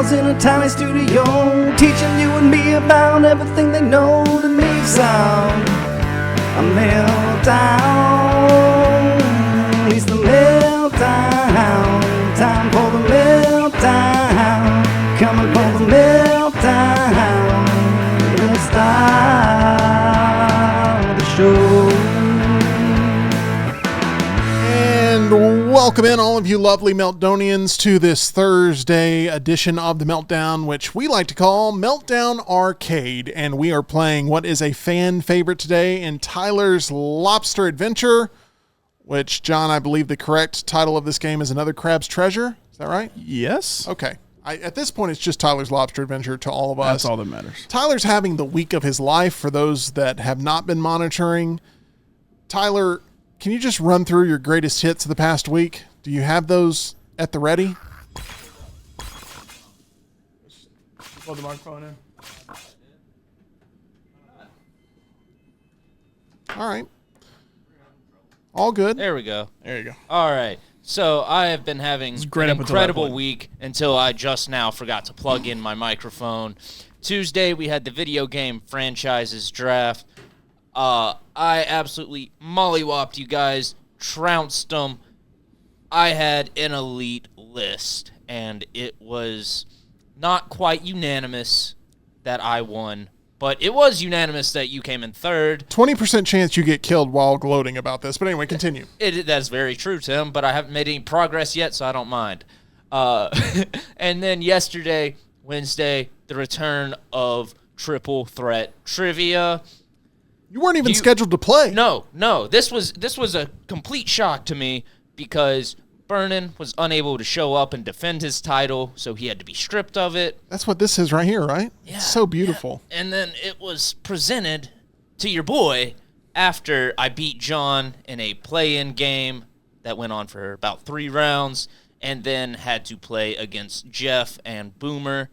Meltdowns in a tiny studio, teaching you and me about everything they know to make sound. A meltdown, it's the meltdown. Time for the meltdown. Coming for the meltdown. Let's start the show. And welcome in, all of you lovely Meltdonians, to this Thursday edition of the Meltdown, which we like to call Meltdown Arcade. And we are playing what is a fan favorite today in Tyler's Lobster Adventure, which, John, I believe the correct title of this game is Another Crab's Treasure. Is that right? Yes. Okay. At this point, it's just Tyler's Lobster Adventure to all of us. That's all that matters. Tyler's having the week of his life for those that have not been monitoring. Tyler, can you just run through your greatest hits of the past week? Do you have those at the ready? Plug the microphone in. All right. All good. There we go. There you go. All right. So I have been having great an up until that incredible point. week until I just now forgot to plug in my microphone. Tuesday, we had the video game franchises draft. I absolutely mollywopped you guys, trounced them. I had an elite list, and it was not quite unanimous that I won, but it was unanimous that you came in third. 20% chance you get killed while gloating about this. But anyway, continue. That's very true, Tim, but I haven't made any progress yet, so I don't mind. And then yesterday, Wednesday, the return of Triple Threat Trivia. You weren't even scheduled to play. No. This was a complete shock to me because Vernon was unable to show up and defend his title, so he had to be stripped of it. That's what this is right here, right? Yeah, it's so beautiful. Yeah. And then it was presented to your boy after I beat John in a play-in game that went on for about 3 rounds, and then had to play against Jeff and Boomer,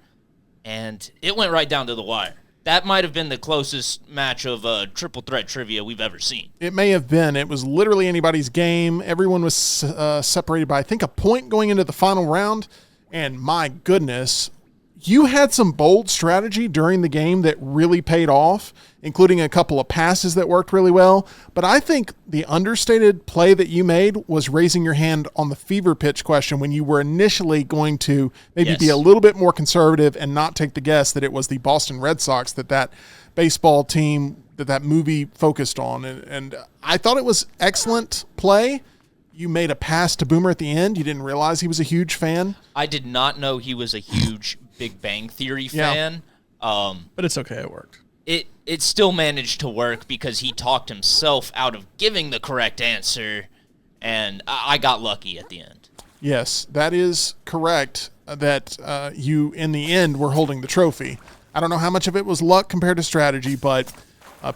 and it went right down to the wire. That might have been the closest match of triple threat trivia we've ever seen. It may have been. It was literally anybody's game. Everyone was separated by, I think, a point going into the final round. And my goodness, you had some bold strategy during the game that really paid off, including a couple of passes that worked really well. But I think the understated play that you made was raising your hand on the fever pitch question when you were initially going to maybe be a little bit more conservative and not take the guess that it was the Boston Red Sox that baseball team that movie focused on. And I thought it was excellent play. You made a pass to Boomer at the end. You didn't realize he was a huge fan. I did not know he was a huge Big Bang Theory fan. But it's okay. It worked. It still managed to work because he talked himself out of giving the correct answer, and I got lucky at the end. Yes, that is correct, that you, in the end, were holding the trophy. I don't know how much of it was luck compared to strategy, but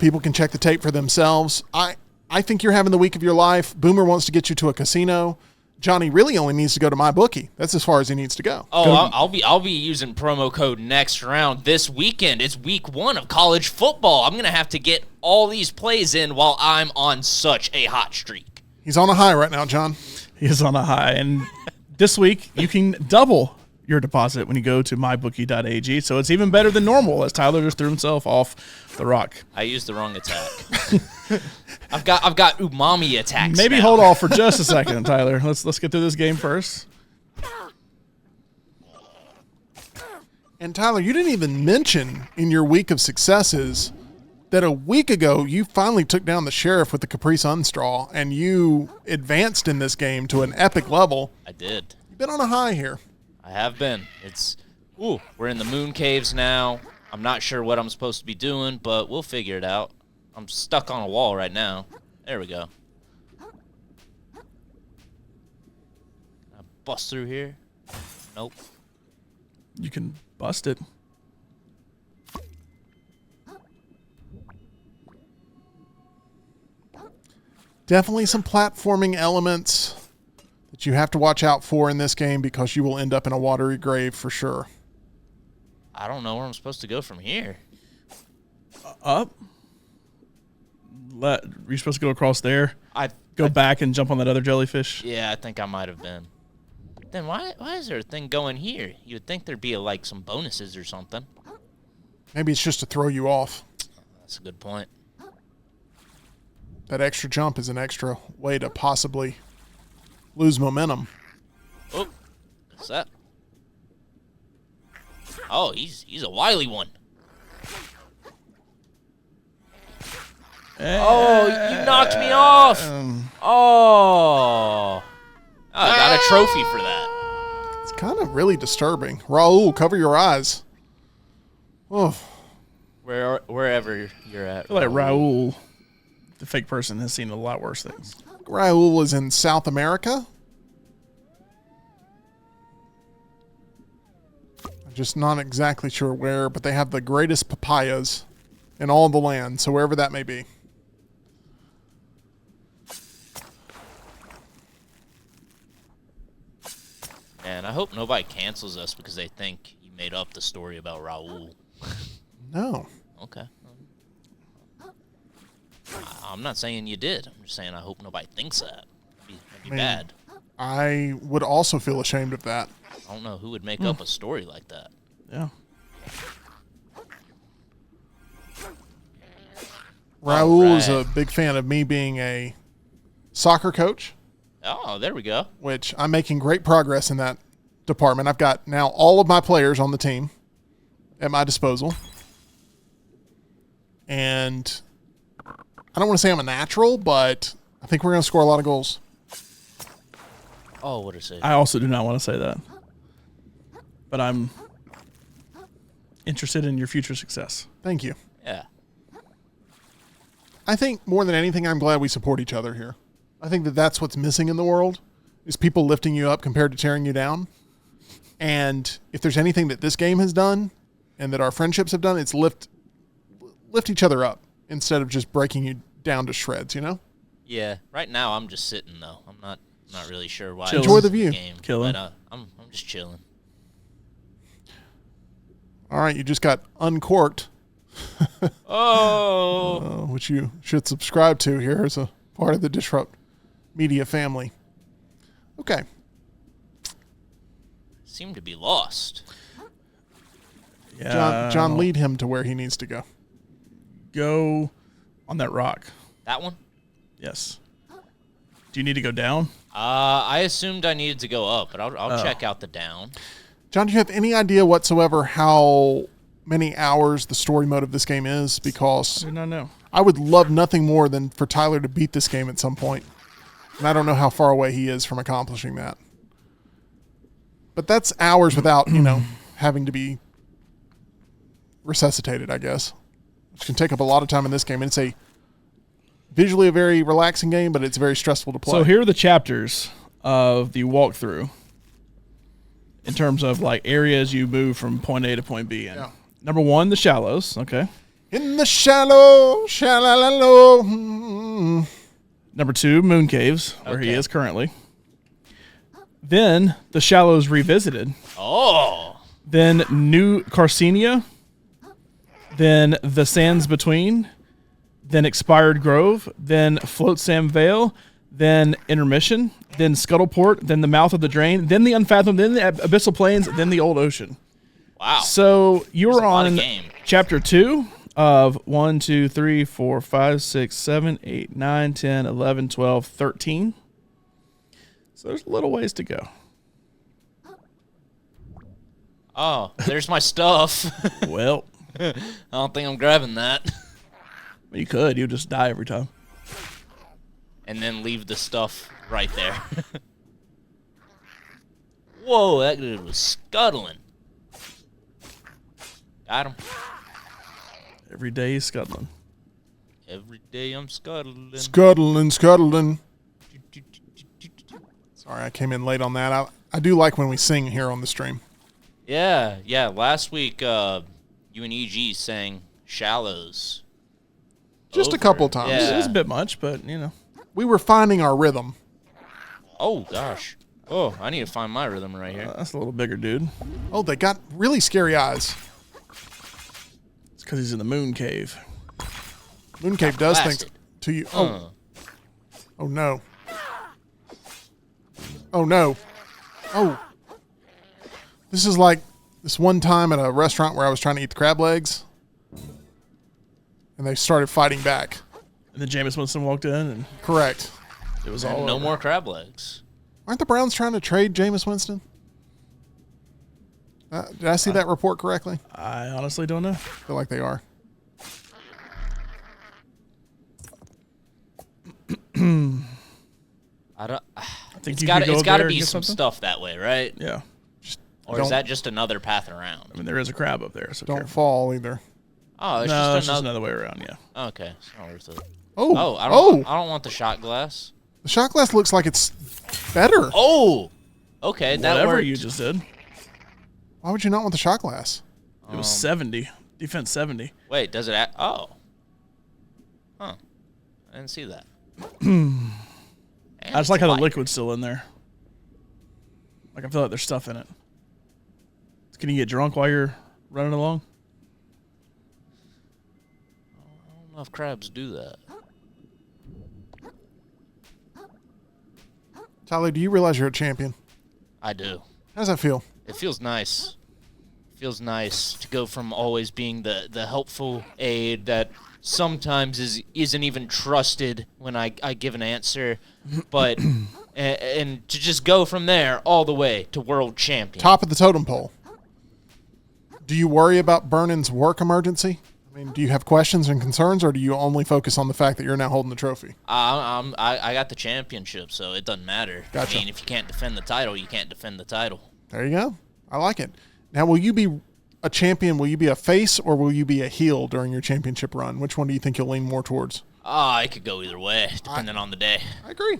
people can check the tape for themselves. I think you're having the week of your life. Boomer wants to get you to a casino. Johnny really only needs to go to MyBookie. That's as far as he needs to go. Oh, I'll be using promo code next round this weekend. It's week 1 of college football. I'm gonna have to get all these plays in while I'm on such a hot streak. He's on a high right now, John. He is on a high, and this week you can double your deposit when you go to mybookie.ag. So it's even better than normal, as Tyler just threw himself off the rock. I used the wrong attack. I've got umami attacks. Maybe now. hold off for just a second, Tyler. Let's get through this game first. And Tyler, you didn't even mention in your week of successes that a week ago you finally took down the sheriff with the Capri Sun straw, and you advanced in this game to an epic level. I did. You've been on a high here. I have been. We're in the moon caves now. I'm not sure what I'm supposed to be doing, but we'll figure it out. I'm stuck on a wall right now. There we go. Can I bust through here? Nope. You can bust it. Definitely some platforming elements that you have to watch out for in this game because you will end up in a watery grave for sure. I don't know where I'm supposed to go from here. Up. You're supposed to go across there. I Go back and jump on that other jellyfish. Yeah, I think I might have been. But then why is there a thing going here? You would think there'd be like some bonuses or something. Maybe it's just to throw you off. That's a good point. That extra jump is an extra way to possibly lose momentum. Oh, what's that? Oh, he's a wily one. Oh, you knocked me off. Oh, I got a trophy for that. It's kind of really disturbing. Raul, cover your eyes. Oh, Wherever you're at. I feel like Raul, the fake person, has seen a lot worse things. Raul was in South America. I'm just not exactly sure where, but they have the greatest papayas in all the land, so wherever that may be. And I hope nobody cancels us because they think you made up the story about Raul. No. Okay. I'm not saying you did. I'm just saying I hope nobody thinks that. That'd be bad. I would also feel ashamed of that. I don't know who would make up a story like that. Yeah. Raul is All a right. big fan of me being a soccer coach, Oh, there we go. which I'm making great progress in that department. I've got now all of my players on the team at my disposal. And I don't want to say I'm a natural, but I think we're going to score a lot of goals. Oh, what is it? I also do not want to say that. But I'm interested in your future success. Thank you. Yeah. I think more than anything, I'm glad we support each other here. I think that that's what's missing in the world is people lifting you up compared to tearing you down. And if there's anything that this game has done and that our friendships have done, it's lift each other up instead of just breaking you down to shreds, you know? Yeah. Right now, I'm just sitting though. I'm not really sure why. Chilling. this Enjoy is the view. Game, Killing. But, I'm just chilling. All right, you just got uncorked, Oh. which you should subscribe to here as a part of the Disrupt Media family. Okay. Seem to be lost. Yeah. John, lead him to where he needs to go. Go on that rock. That one? Yes. Do you need to go down? I assumed I needed to go up, but I'll check out the down. John, do you have any idea whatsoever how many hours the story mode of this game is? Because I do not know. I would love nothing more than for Tyler to beat this game at some point. And I don't know how far away he is from accomplishing that. But that's hours without, having to be resuscitated, I guess. Which can take up a lot of time in this game. And it's visually a very relaxing game, but it's very stressful to play. So here are the chapters of the walkthrough in terms of like areas you move from point A to point B in. Yeah. Number 1, the shallows. Okay. In the shallow, shallow. Number 2, moon caves, where he Okay. is currently. Then the shallows revisited. Oh. Then New Carcinia. Then the sands between. Then expired grove. Then float Sam Vale. Then intermission. Then Scuttleport. Then the mouth of the drain. Then the unfathomed. Then the abyssal plains. Then the old ocean. Wow. So you're There's a lot of on game. chapter 2 of 1, 2, 3, 4, 5, 6, 7, 8, 9, 10, 11, 12, 13. So there's a little ways to go. Oh, there's my stuff. Well, I don't think I'm grabbing that. you could. You'd just die every time. And then leave the stuff right there. Whoa, that dude was scuttling. Got him. Every day is scuttling. Every day I'm scuttling. Scuttling. Sorry, I came in late on that. I do like when we sing here on the stream. Yeah. Last week, you and EG sang Shallows. Just a couple of times. Yeah. It was a bit much, but, We were finding our rhythm. Oh, gosh. Oh, I need to find my rhythm right here. that's a little bigger dude. Oh, they got really scary eyes. It's because he's in the moon cave. Mooncave does Blasted. things to you. Oh no. Oh no. Oh. This is like this one time at a restaurant where I was trying to eat the crab legs. And they started fighting back. And then Jameis Winston walked in, and Correct. it was all No over. more crab legs. Aren't the Browns trying to trade Jameis Winston? Did I see that report correctly? I honestly don't know. I feel like they are. I don't. I think It's you got could go it's up got to there and be get some something. stuff that way, right? Yeah. Or Don't- is that just another path around? I mean, there is a crab up there, so Don't careful. fall either. Oh, it's No, it's just just another. another way around, yeah. Okay, it's not worth it. Oh. Oh, I don't want the shot glass. The shot glass looks like it's better. Oh, okay, that Whatever worked. you just did. Why would you not want the shot glass? It was 70. Defense 70. Wait, does it? Oh, huh. I didn't see that. I just like how the liquid's still in there. Like, I feel like there's stuff in it. Can you get drunk while you're running along? I don't know if crabs do that. Tyler, do you realize you're a champion? I do. How does that feel? It feels nice. Feels nice to go from always being the helpful aide that sometimes isn't even trusted when I give an answer, but and to just go from there all the way to world champion. Top of the totem pole. Do you worry about Burnen's work emergency? I mean, do you have questions and concerns, or do you only focus on the fact that you're now holding the trophy? I got the championship, so it doesn't matter. Gotcha. I mean, if you can't defend the title, you can't defend the title. There you go. I like it. Now, will you be a champion? Will you be a face or will you be a heel during your championship run? Which one do you think you'll lean more towards? It could go either way, depending on the day. I agree.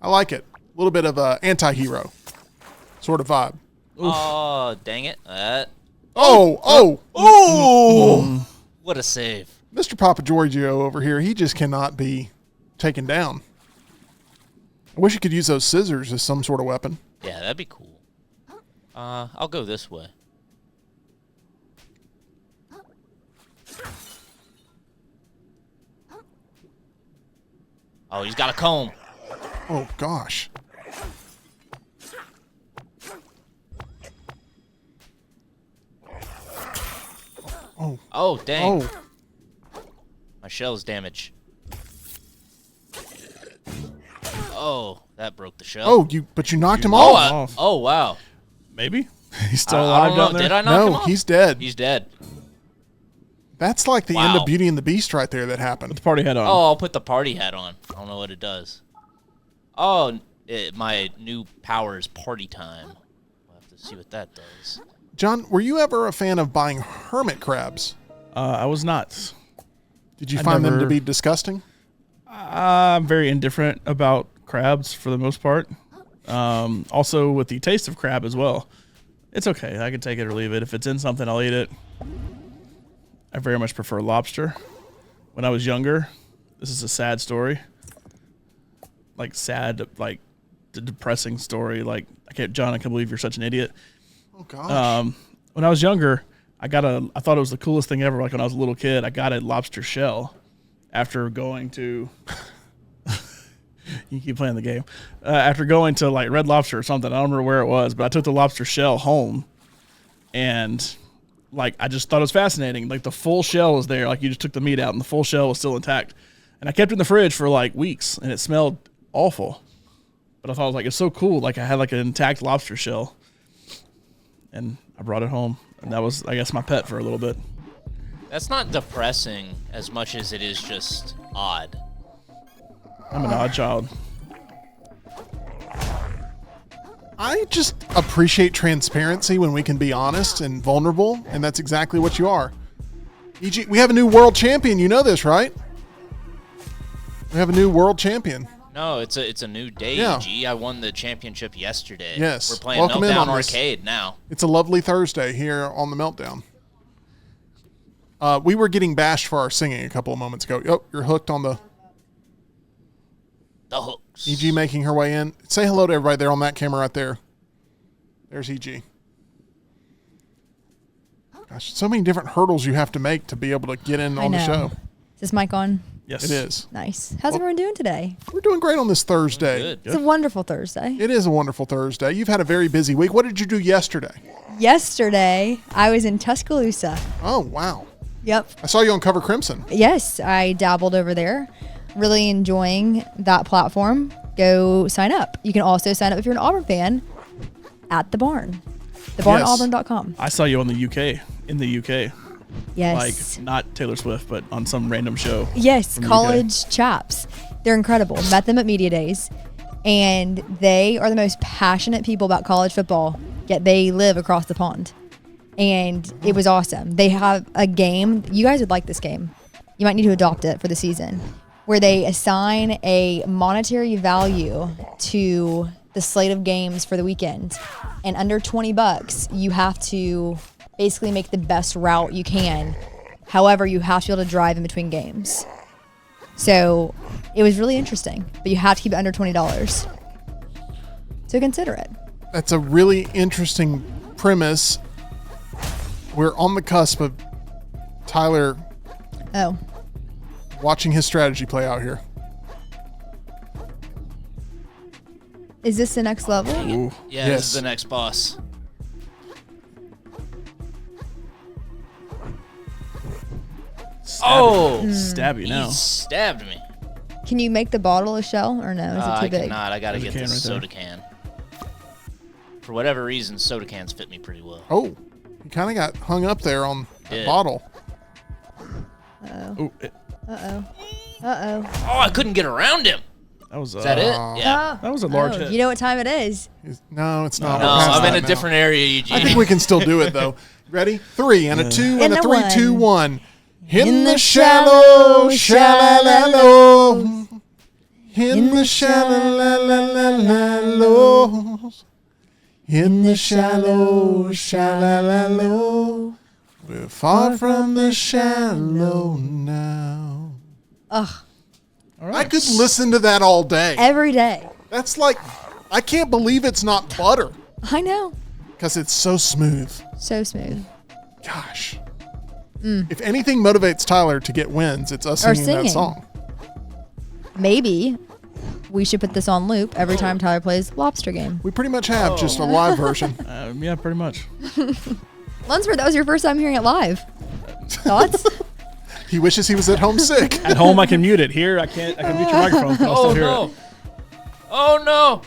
I like it. A little bit of a anti-hero sort of vibe. Oh, dang it. Oh! What a save. Mr. Papa Giorgio over here, he just cannot be taken down. I wish you could use those scissors as some sort of weapon. Yeah, that'd be cool. I'll go this way. Oh, he's got a comb. Oh, gosh. Oh, dang. Oh, My shell's damaged. Oh, that broke the shell. but you knocked him Oh, off. oh wow. Maybe. He's still I alive don't know. down there. Did I knock him No, off? he's dead. He's dead. That's like the end Wow. of Beauty and the Beast right there that Put happened. the party hat on. Oh, I'll put the party hat on. I don't know what it does. Oh, my new power is party time. We'll have to see what that does. John, were you ever a fan of buying hermit crabs? I was not. Did you I find them to never- be disgusting? I'm very indifferent about crabs for the most part. Also, with the taste of crab as well. It's okay. I can take it or leave it. If it's in something, I'll eat it. I very much prefer lobster. When I was younger, this is a sad story. Like sad, like the depressing story. Like I can't believe you're such an idiot. Oh, gosh. When I was younger, I thought it was the coolest thing ever. Like when I was a little kid, I got a lobster shell after going to. You keep playing the game. After going to like Red Lobster or something, I don't remember where it was, but I took the lobster shell home, and like I just thought it was fascinating. Like the full shell was there, like you just took the meat out, and the full shell was still intact. And I kept it in the fridge for like weeks, and it smelled awful. But I thought it was like it's so cool. Like I had like an intact lobster shell, and I brought it home, and that was I guess my pet for a little bit. That's not depressing as much as it is just odd. I'm an odd child. I just appreciate transparency when we can be honest and vulnerable, and that's exactly what you are. EG, we have a new world champion. You know this, right? We have a new world champion. No, it's a new day, Yeah. EG. I won the championship yesterday. Yes. We're playing Welcome in Meltdown on this. Arcade now. It's a lovely Thursday here on the Meltdown. We were getting bashed for our singing a couple of moments ago. Oh, you're hooked on the hooks. EG making her way in. Say hello to everybody there on that camera right there. There's EG. Gosh, so many different hurdles you have to make to be able to get in I on the know. show. Is this mic on? Yes. It is. Nice. How's everyone doing today? We're doing great on this Thursday. Good. It's a wonderful Thursday. It is a wonderful Thursday. You've had a very busy week. What did you do yesterday? Yesterday, I was in Tuscaloosa. Oh, wow. Yep. I saw you on Cover Crimson. Yes, I dabbled over there. Really enjoying that platform. Go sign up. You can also sign up if you're an Auburn fan at the Barn. TheBarnAuburn.com. I saw you on the UK, in the UK. Yes. Like, not Taylor Swift, but on some random show. Yes, from the college chaps. They're incredible. Met them at Media Days, and they are the most passionate people about college football, yet they live across the pond. And it was awesome. They have a game. You guys would like this game. You might need to adopt it for the season, where they assign a monetary value to the slate of games for the weekend. And under $20, you have to basically make the best route you can. However, you have to be able to drive in between games. So it was really interesting, but you have to keep it under $20. So consider it. That's a really interesting premise. We're on the cusp of Tyler Oh, watching his strategy play out here. is this the next level? Ooh. Yeah, Yes. this is the next boss. Stab you He now. stabbed me. Can you make the bottle a shell or no? Is it I too big? cannot. I gotta There's a get can this right there. soda can. For whatever reason, soda cans fit me pretty well. Oh, he kind of got hung up there on the Yeah. bottle. Ooh, Uh-oh. Oh, I couldn't get around him. that was Is that it? Yeah. That was a large hit. You know what time it is? No, it's not. No, We're past I'm in that a now. different area, Eugene. I think we can still do it though. Ready? 3 and a 2 and And a a 3, one. 2, 1. In In the the shallow, shallow, shallow. In the shallow, in the shallow, shallow. We're far from the shallow now. Ugh. I could listen to that all day. Every day. That's like, I can't believe it's not butter I know. because it's so smooth. So smooth. Gosh. If anything motivates Tyler to get wins, it's us Or singing that singing. song. Maybe we should put this on loop every time Tyler plays Lobster game. We pretty much have just a live version. Yeah, pretty much. Lunsford, that was your first time hearing it live. Thoughts? He wishes he was at home sick. At home, I can mute it. Here, I can't. I can mute your microphone. But I'll Oh still hear no! it. Oh no!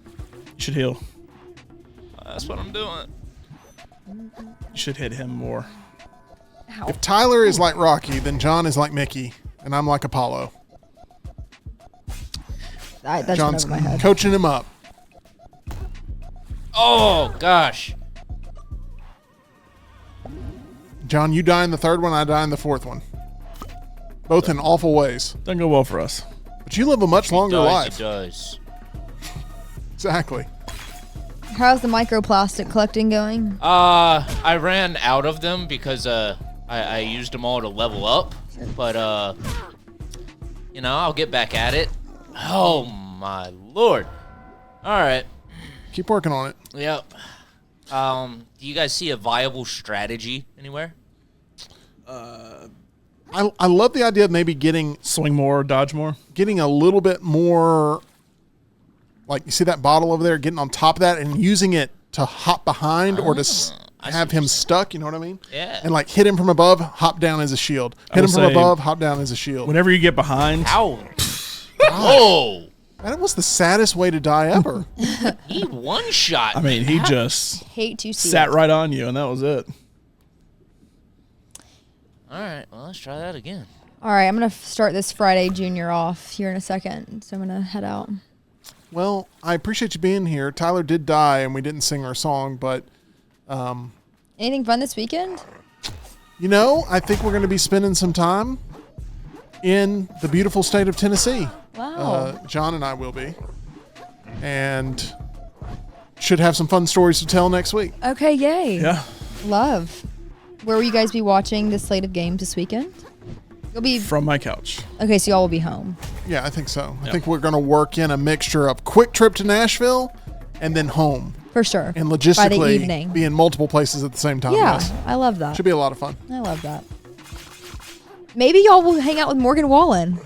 You should heal. That's what I'm doing. You should hit him more. Ow. If Tyler is like Rocky, then John is like Mickey, and I'm like Apollo. That's went John's over my head. coaching him up. Oh gosh. John, you die in the third one, I die in the fourth one. Both in awful ways. Doesn't go well for us. But you live a much longer It life. does. Exactly. How's the microplastic collecting going? I ran out of them because I used them all to level up, but I'll get back at it. Oh my lord! All right. Keep working on it. Yep. Do you guys see a viable strategy anywhere? I love the idea of maybe getting Swing more, dodge more. a little bit more, like you see that bottle over there, getting on top of that and using it to hop behind or to I see have what him you're stuck, you know what I mean? Yeah. And like hit him from above, hop down as a shield. Hit will him from say- above, hop down as a shield. Whenever you get behind, Ow! Whoa! That was the saddest way to die ever. He one shot. I mean, he just Hate to see sat it. right on you, and that was it. All right. Well, let's try that again. All right, I'm going to start this Friday Junior off here in a second, so I'm going to head out. Well, I appreciate you being here. Tyler did die and we didn't sing our song, but Anything fun this weekend? I think we're going to be spending some time in the beautiful state of Tennessee. Wow. John and I will be. And should have some fun stories to tell next week. Okay, yay. Yeah. Love. Where will you guys be watching the slate of games this weekend? You'll be From my couch. okay. So y'all will be home Yeah, I think so. I Yep. think we're going to work in a mixture of quick trip to Nashville and then home. for sure. And by the logistically evening. be in multiple places at the same time. Yeah, Yes. I love that. Should be a lot of fun. I love that. Maybe y'all will hang out with Morgan Wallen.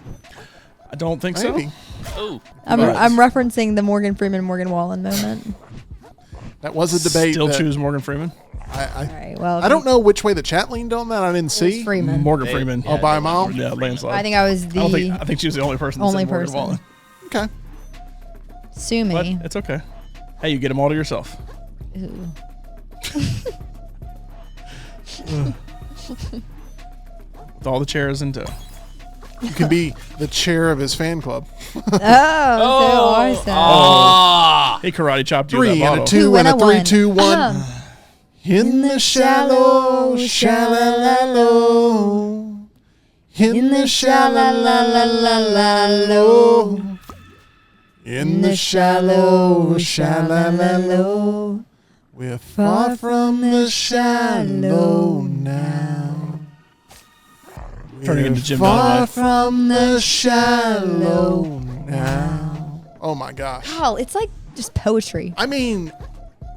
I don't think Maybe. Oh, I'm referencing the Morgan Freeman, Morgan Wallen moment. That was a so. debate. Still that choose Morgan Freeman. All right. Well, I don't know which way the chat leaned on that. I didn't see. Freeman. Morgan Freeman. Oh, by a mile? Yeah, landslide. I think I was the I think she was the only person. That only said Morgan person. Wallen. Okay. Sue But me. it's okay. Hey, you get them all to yourself. Ooh. With all the chairs in tow. You can be the chair of his fan club. Oh, so awesome. ah, He karate chopped you 3 with that and a bottle. 2 Two and and a a 3, one. 2, 1. In the shallow, shallow. In the shallow. In the shallow. We're far from the shallow now. Turning into Jim Far Dunaway. from the shallow now. Oh my gosh. Wow, it's like just poetry. I mean,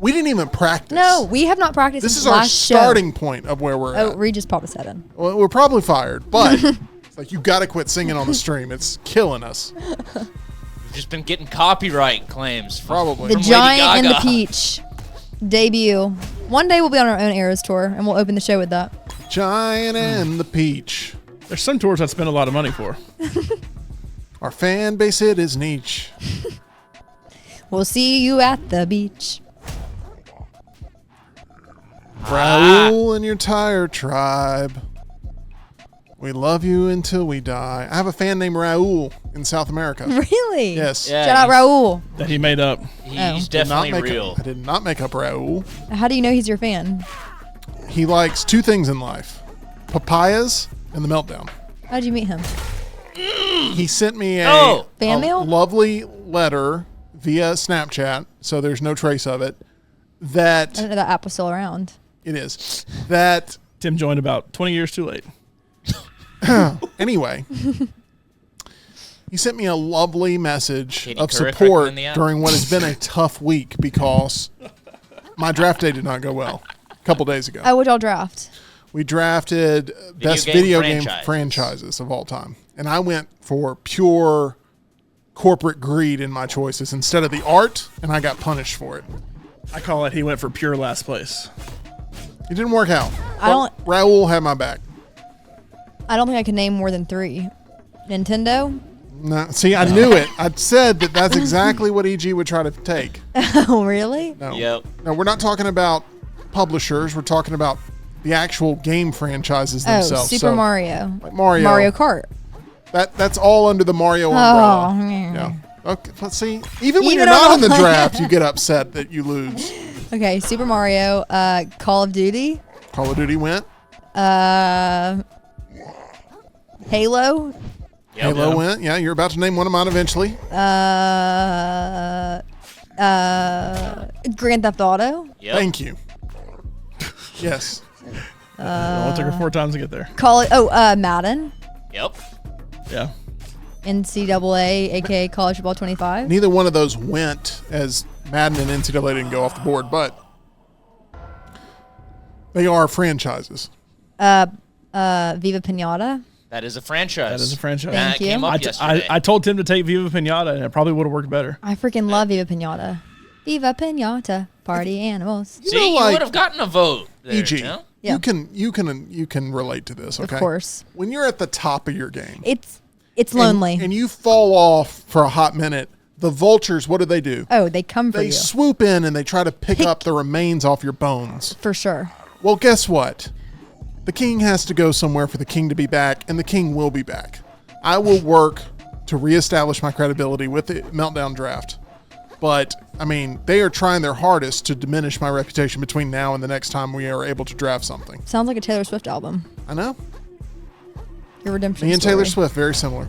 we didn't even practice. No, we have not practiced. This since is our last starting point of where we're Show. Oh, at. Reed just popped his head in. Well, we're probably fired, but it's like you got to quit singing on the stream. It's killing us. we've just been getting copyright claims. Probably. The From Lady Giant and the Gaga. Peach debut. One day we'll be on our own Eras tour, and we'll open the show with that. Giant and the Peach. There's some tours I'd spend a lot of money for. Our fan base, it is niche. We'll see you at the beach. Raoul and your tire tribe. We love you until we die. I have a fan named Raoul in South America. Really? Yes. Yeah, Shout out Raul. That he made up. He's Did not definitely make real. I did not make up Raoul. How do you know he's your fan? He likes 2 things in life: papayas and the Meltdown. How'd you meet him? He sent me Oh. Fan mail? lovely letter via Snapchat, so there's no trace of it. I That didn't know that app was still around. it is. That Tim joined about 20 years too late. anyway. He sent me a lovely message Katie of Couric support recommend the app? during what has been a tough week because my draft day did not go well a couple days ago. Oh, what'd y'all draft? We drafted best game video game franchises. franchises of all time. And I went for pure corporate greed in my choices instead of the art, and I got punished for it. I call it he went for pure last place. It didn't work out. I don't- Raoul had my back. I don't think I could name more than 3. Nintendo? No, see, I knew it. I said that that's exactly what EG would try to take. Oh, really? No, Yep. no, we're not talking about publishers. We're talking about the actual game franchises Oh, themselves. Super So, Mario. like Mario. Mario Kart. That's all under the Mario umbrella. Oh, Yeah. Okay. Let's see. Even when Even you're not on in the the- draft, you get upset that you lose. Okay, Super Mario, Call of Duty, Call of Duty went. Halo, Yep. Halo went. Yeah, you're about to name one of mine eventually. Grand Theft Auto, Yep. Thank you. Yes. It only took her 4 times to get there. Madden, Yep. Yeah. NCAA, aka College Football 25. Neither one of those went as Madden and NCAA didn't go off the board, but they are franchises. Viva Pinata. That is a franchise. That is a franchise. Thank That you. came up I yesterday. told Tim to take Viva Pinata, and it probably would have worked better. I freaking love Viva Pinata. Viva Pinata, party animals. You See, know, you like- would have gotten a vote. There, EG, you know? Yeah. you can relate to this, okay? Of course. When you're at the top of your game, It's and- lonely. and you fall off for a hot minute, the vultures, what do? Oh, they come for They you. swoop in and they try to pick up the remains off your bones. For sure. Well, guess what? The king has to go somewhere for the king to be back, and the king will be back. I will work to reestablish my credibility with the Meltdown draft. But, I mean, they are trying their hardest to diminish my reputation between now and the next time we are able to draft something. Sounds like a Taylor Swift album. I know. Your redemption Me and story. Taylor Swift, very similar.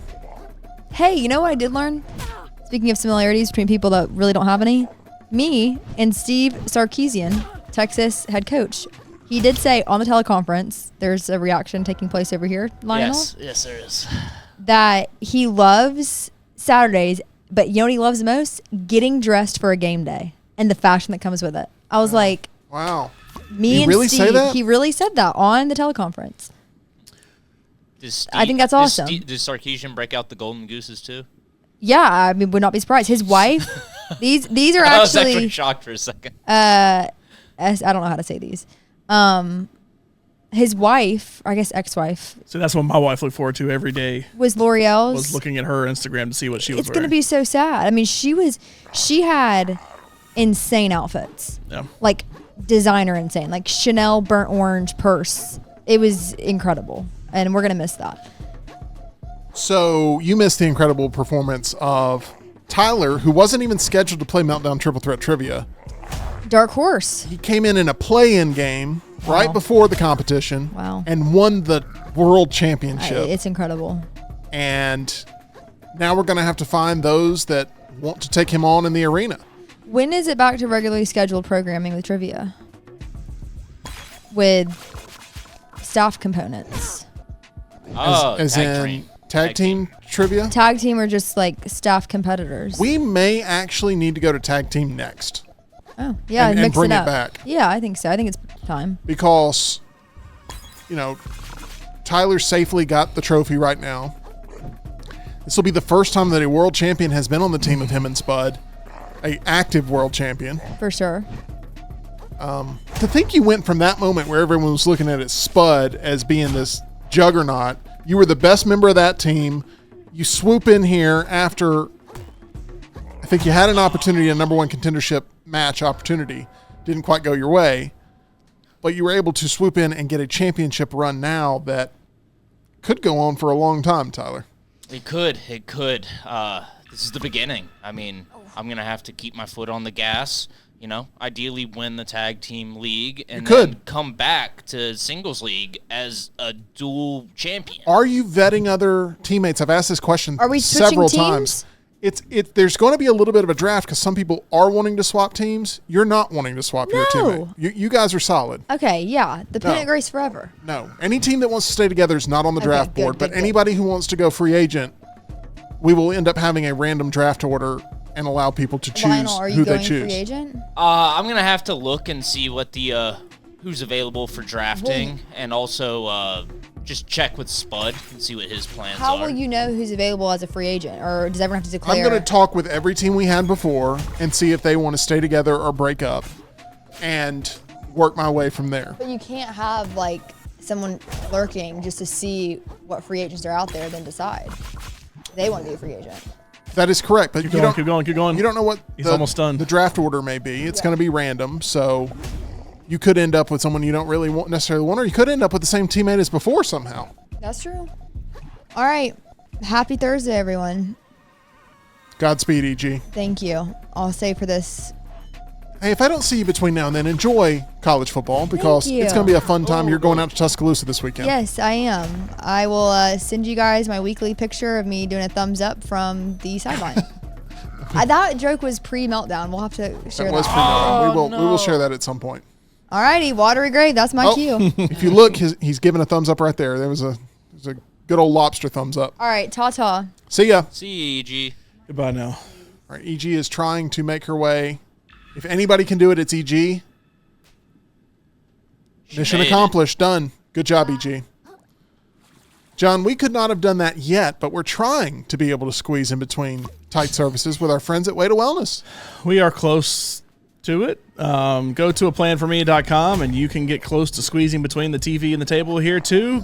Hey, you know what I did learn? Speaking of similarities between people that really don't have any, me and Steve Sarkisian, Texas head coach, he did say on the teleconference, there's a reaction taking place over here, Lionel, Yes, there is. that he loves Saturdays, but you know what he loves the most? Getting dressed for a game day and the fashion that comes with it. I was like, Wow. me He and really Steve, say that? he really said that on the teleconference. I think that's awesome. Does Sarkeesian break out the golden gooses too? Yeah, I mean, would not be surprised. His wife, these are I was actually. actually shocked for a second. I don't know how to say these. His wife, or I guess ex-wife, So that's what my wife looked forward to every day. was L'Oreal's. Was looking at her Instagram to see what she was It's going to wearing. be so sad. I mean, she had insane outfits. Yeah. Like designer insane. Like Chanel burnt orange purse. It was incredible. And we're going to miss that. So you missed the incredible performance of Tyler, who wasn't even scheduled to play Meltdown Triple Threat Trivia. Dark Horse. He came in a play-in game right before the competition and won the world championship. It's incredible. And now we're going to have to find those that want to take him on in the arena. When is it back to regularly scheduled programming with trivia? With staff components. Oh, as in tag team trivia? Tag team or just like staff competitors? We may actually need to go to tag team next. Oh, yeah, and mix bring it it up. back. Yeah, I think so. I think it's time. Because, Tyler safely got the trophy right now. This will be the first time that a world champion has been on the team of him and Spud. A active world champion. For sure. To think you went from that moment where everyone was looking at it, Spud, as being this juggernaut. You were the best member of that team. You swoop in here after, I think you had an opportunity, a number one contendership match opportunity. Didn't quite go your way. But you were able to swoop in and get a championship run now that could go on for a long time, Tyler. It could. This is the beginning. I mean, I'm going to have to keep my foot on the gas. Ideally win the tag team league and then come back to singles league as a dual champion. Are you vetting other teammates? I've asked this question Are we several switching times. teams? There's going to be a little bit of a draft because some people are wanting to swap teams. You're not wanting to swap your teammate. You guys are solid. Okay, yeah. The pennant grace forever. No. Any team that wants to stay together is not on the draft board, but good. anybody who wants to go free agent, we will end up having a random draft order and allow people to choose Lionel, are you who they going choose. free agent? I'm going to have to look and see what the who's available for drafting and also just check with Spud and see what his plans How are. will you know who's available as a free agent? Or does everyone have to declare? I'm going to talk with every team we had before and see if they want to stay together or break up and work my way from there. But you can't have like someone lurking just to see what free agents are out there, then decide. They want to be a free agent. That is correct, but Keep you going. You don't know what He's almost done. the draft order may be. It's going to be random, so you could end up with someone you don't really necessarily want, or you could end up with the same teammate as before somehow. That's true. All right. Happy Thursday, everyone. Godspeed, EG. Thank you. I'll say for this. Hey, if I don't see you between now and then, enjoy college football because you. it's going to be a fun time. You're going out to Tuscaloosa this weekend. Yes, I am. I will send you guys my weekly picture of me doing a thumbs up from the sideline. That joke was pre-meltdown. We'll have to share That was that. pretty good. We will share that at some point. All righty, watery grave. That's my cue. If you look, he's giving a thumbs up right there. There was a good old lobster thumbs up. All right, ta-ta. See ya. See you, EG. Goodbye now. All right, EG is trying to make her way. If anybody can do it, it's EG. Mission accomplished. Done. Good job, EG. John, we could not have done that yet, but we're trying to be able to squeeze in between tight services with our friends at Way to Wellness. We are close to it. Go to aplanforme.com and you can get close to squeezing between the TV and the table here too.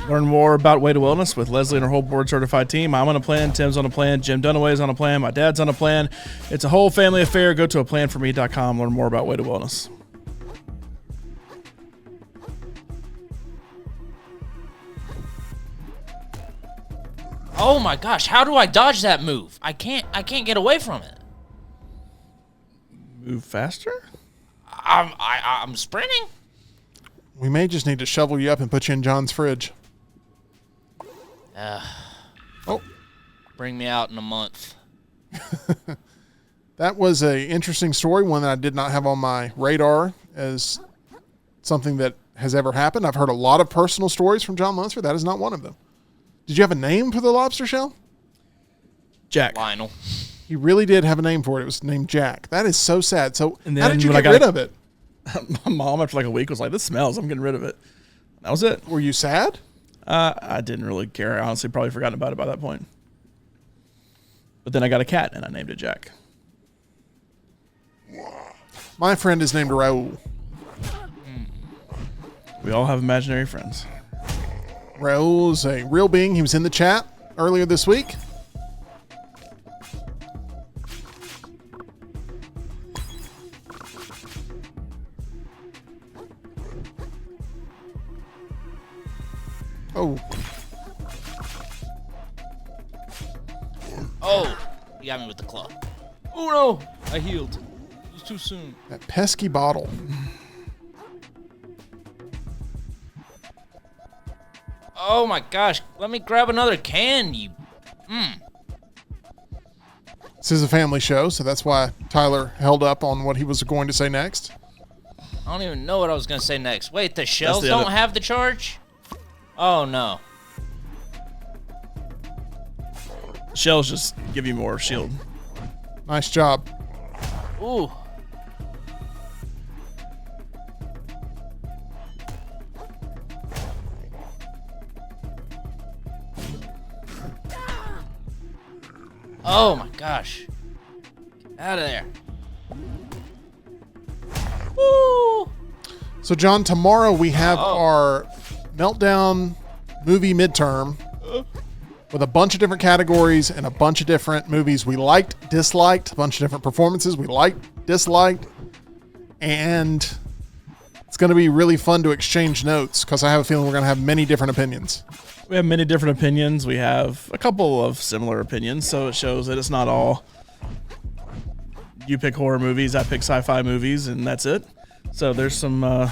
Learn more about Way to Wellness with Leslie and her whole board certified team. I'm on a plan. Tim's on a plan. Jim Dunaway's on a plan. My dad's on a plan. It's a whole family affair. Go to aplanforme.com. Learn more about Way to Wellness. Oh my gosh, how do I dodge that move? I can't get away from it. Move faster? I'm sprinting. We may just need to shovel you up and put you in John's fridge. Oh, Bring me out in a month. that was a interesting story, one that I did not have on my radar as something that has ever happened. I've heard a lot of personal stories from John Lunsford. That is not one of them. Did you have a name for the lobster shell? Jack. Lionel. He really did have a name for it. It was named Jack. That is so sad. So And how then did you when I get got rid it- of it? My mom, after like a week, was like, this smells. I'm getting rid of it. That was it. Were you sad? I didn't really care. I honestly probably forgotten about it by that point. But then I got a cat and I named it Jack. My friend is named Raul. We all have imaginary friends. Raul is a real being. He was in the chat earlier this week. Oh. Oh, you got me with the claw. Oh no, I healed. It was too soon. That pesky bottle. Oh my gosh, let me grab another can, you. This is a family show, so that's why Tyler held up on what he was going to say next. I don't even know what I was going to say next. Wait, the shells the don't other- have the charge? Oh no. Shells just give you more shield. Nice job. Ooh. Oh my gosh. Get out of there. Woo! So, John, tomorrow we have our Meltdown movie midterm with a bunch of different categories and a bunch of different movies we liked, disliked, a bunch of different performances we liked, disliked, and it's going to be really fun to exchange notes because I have a feeling we're going to have many different opinions. We have many different opinions. We have a couple of similar opinions, so it shows that it's not all you pick horror movies, I pick sci-fi movies, and that's it. So there's some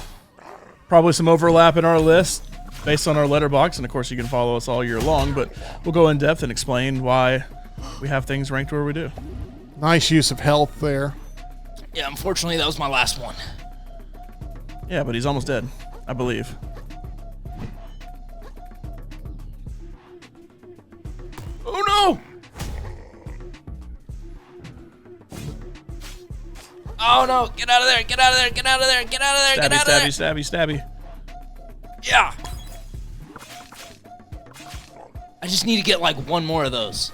probably some overlap in our list based on our letterbox, and of course you can follow us all year long, but we'll go in depth and explain why we have things ranked where we do. Nice use of health there. Yeah, unfortunately, that was my last one. Yeah, but he's almost dead, I believe. Oh no! Oh no! Get out of there! Get out of there! Get out of there! Get out of there! Get out of there! Stabby. Yeah. I just need to get like one more of those.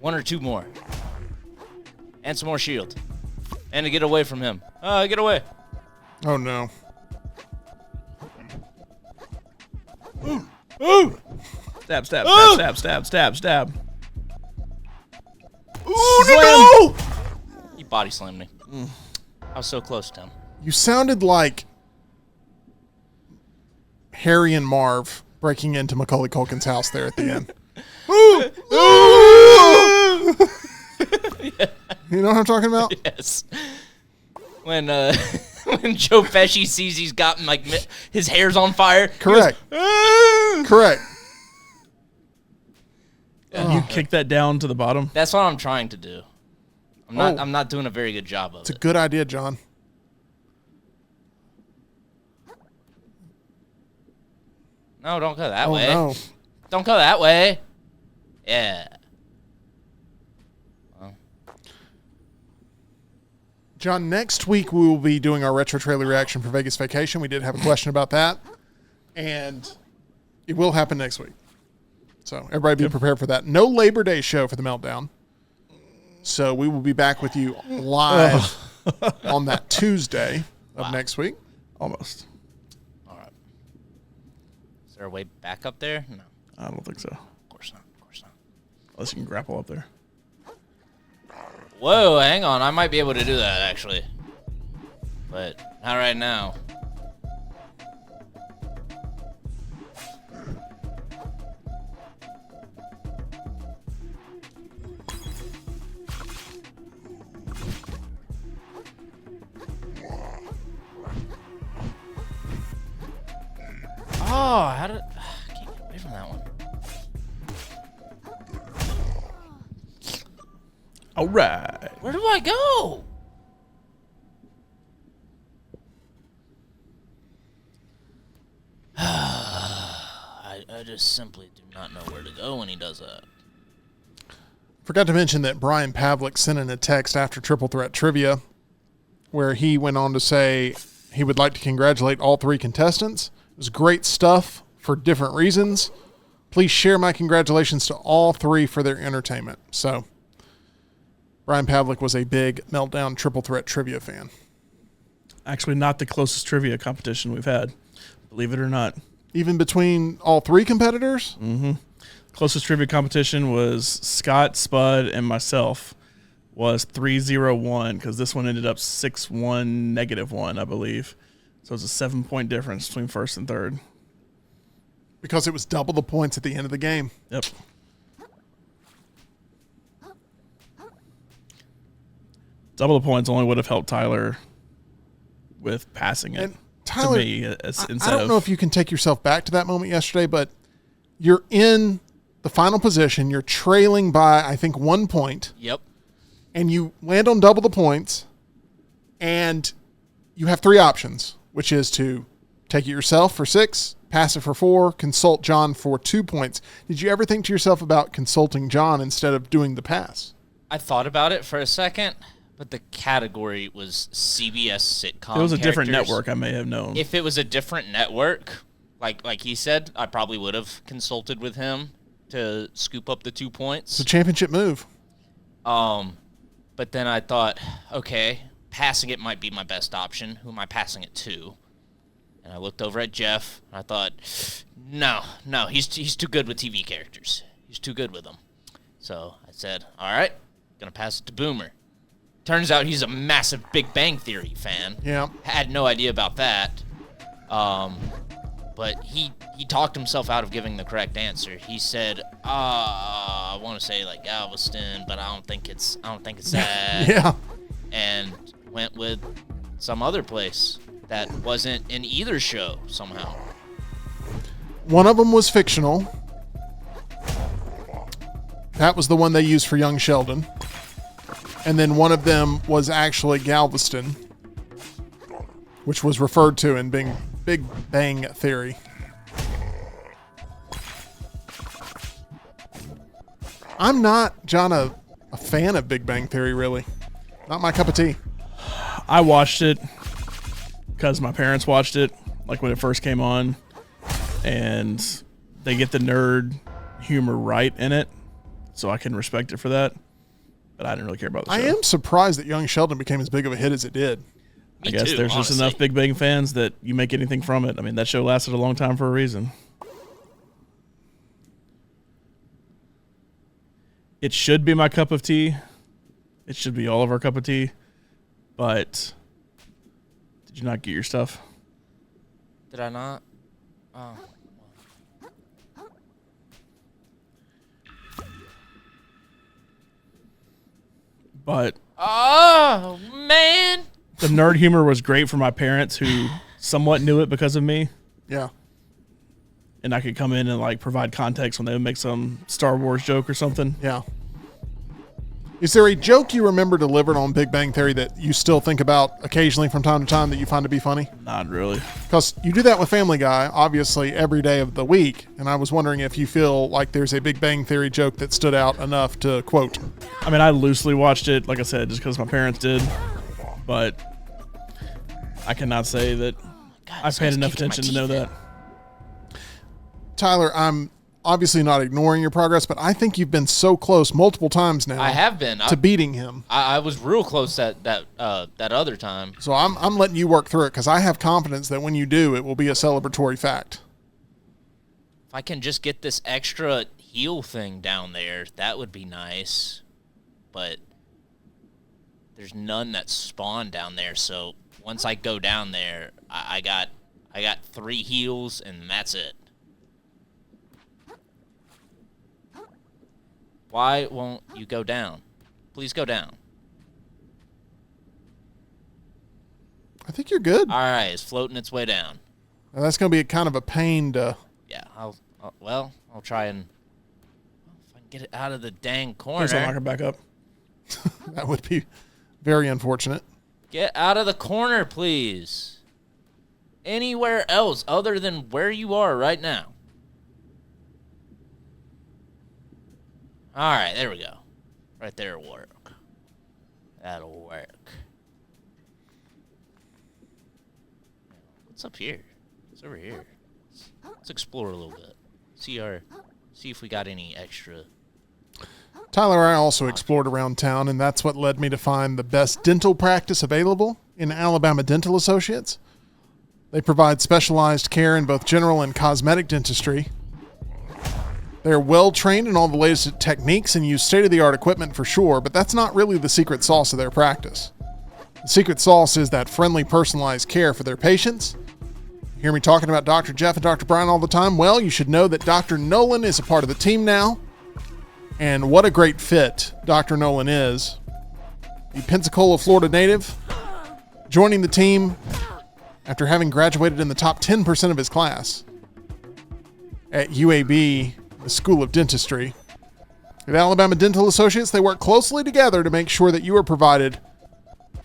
One or two more. And some more shield. And to get away from him. Get away. Oh, no. Ooh! Stab. Oh, no! He body slammed me. I was so close to him. You sounded like Harry and Marv breaking into Macaulay Culkin's house there at the end. You know what I'm talking about? Yes. When when Joe Pesci sees he's got like his hair's on fire. Correct. Correct. And you kick that down to the bottom. That's what I'm trying to do. I'm not doing a very good job of It's a it. good idea, John. No, don't go that Oh, way. no. Don't go that way. Yeah. John, next week we will be doing our retro trailer reaction for Vegas Vacation. We did have a question about that, and it will happen next week. So everybody be prepared for that. No Labor Day show for the Meltdown. So we will be back with you live on that Tuesday of next week. Almost. All right. Is there a way back up there? No, I don't think so. of course not. Of course not. Unless you can grapple up there. Whoa, hang on. I might be able to do that, actually. But not right now. Oh, how did... I can't get away from that one. All right. Where do I go? I just simply do not know where to go when he does that. Forgot to mention that Brian Pavlik sent in a text after Triple Threat Trivia where he went on to say he would like to congratulate all three contestants. It was great stuff, for different reasons. Please share my congratulations to all three for their entertainment. So, Brian Pavlik was a big Meltdown Triple Threat trivia fan. Actually, not the closest trivia competition we've had, believe it or not. Even between all three competitors? Mm-hmm. Closest trivia competition was Scott, Spud, and myself was 3-0-1 because this one ended up 6-1, -1, I believe. So it's a 7-point difference between first and third. Because it was double the points at the end of the game. Yep. Double the points only would have helped Tyler with passing it. And Tyler, to me, I don't know if you can take yourself back to that moment yesterday, but you're in the final position. You're trailing by, I think, 1 point. Yep. And you land on double the points, and you have three options, which is to take it yourself for 6, pass it for 4, consult John for 2 points. Did you ever think to yourself about consulting John instead of doing the pass? I thought about it for a second, but the category was CBS sitcom. If it was a different characters. network, I may have known. If it was a different network, like he said, I probably would have consulted with him to scoop up the 2 points. It's a championship move. But then I thought, okay, passing it might be my best option. Who am I passing it to? And I looked over at Jeff, and I thought, no, he's too good with TV characters. He's too good with them. So I said, all right, going to pass it to Boomer. Turns out he's a massive Big Bang Theory fan. Yeah. Had no idea about that. But he talked himself out of giving the correct answer. He said, I want to say like Galveston, but I don't think it's that. Yeah. And went with some other place that wasn't in either show somehow. One of them was fictional. That was the one they used for young Sheldon. And then one of them was actually Galveston, which was referred to in Big Bang Theory. I'm not, John, a fan of Big Bang Theory, really. Not my cup of tea. I watched it because my parents watched it, like when it first came on, and they get the nerd humor right in it, so I can respect it for that. But I didn't really care about the show. I am surprised that young Sheldon became as big of a hit as it did. I guess there's just enough Big Bang fans that you make anything from it. I mean, that show lasted a long time for a reason. It should be my cup of tea. It should be all of our cup of tea. But did you not get your stuff? Did I not? Oh. But Oh, man. the nerd humor was great for my parents who somewhat knew it because of me. Yeah. And I could come in and like provide context when they would make some Star Wars joke or something. Yeah. Is there a joke you remember delivered on Big Bang Theory that you still think about occasionally from time to time that you find to be funny? Not really. Because you do that with Family Guy, obviously, every day of the week. And I was wondering if you feel like there's a Big Bang Theory joke that stood out enough to quote. I mean, I loosely watched it, like I said, just because my parents did. But I cannot say that I paid enough attention to know that. Tyler, I'm obviously not ignoring your progress, but I think you've been so close multiple times now. I have been. To beating him. I was real close that other time. So I'm letting you work through it because I have confidence that when you do, it will be a celebratory fact. If I can just get this extra heal thing down there, that would be nice. But there's none that spawn down there, so once I go down there, I got 3 heals and that's it. Why won't you go down? Please go down. I think you're good. All right, it's floating its way down. Now, that's going to be kind of a pain to... Yeah, I'll try and... if I can get it out of the dang Please corner. don't knock it back up. That would be very unfortunate. Get out of the corner, please. Anywhere else other than where you are right now. All right, there we go. Right there will work. That'll work. What's up here? What's over here? Let's explore a little bit. See if we got any extra. Tyler, I also explored around town, and that's what led me to find the best dental practice available in Alabama Dental Associates. They provide specialized care in both general and cosmetic dentistry. They're well trained in all the latest techniques and use state-of-the-art equipment for sure, but that's not really the secret sauce of their practice. The secret sauce is that friendly, personalized care for their patients. You hear me talking about Dr. Jeff and Dr. Brian all the time? Well, you should know that Dr. Nolan is a part of the team now. And what a great fit Dr. Nolan is. The Pensacola, Florida native, joining the team after having graduated in the top 10% of his class at UAB, the School of Dentistry. At Alabama Dental Associates, they work closely together to make sure that you are provided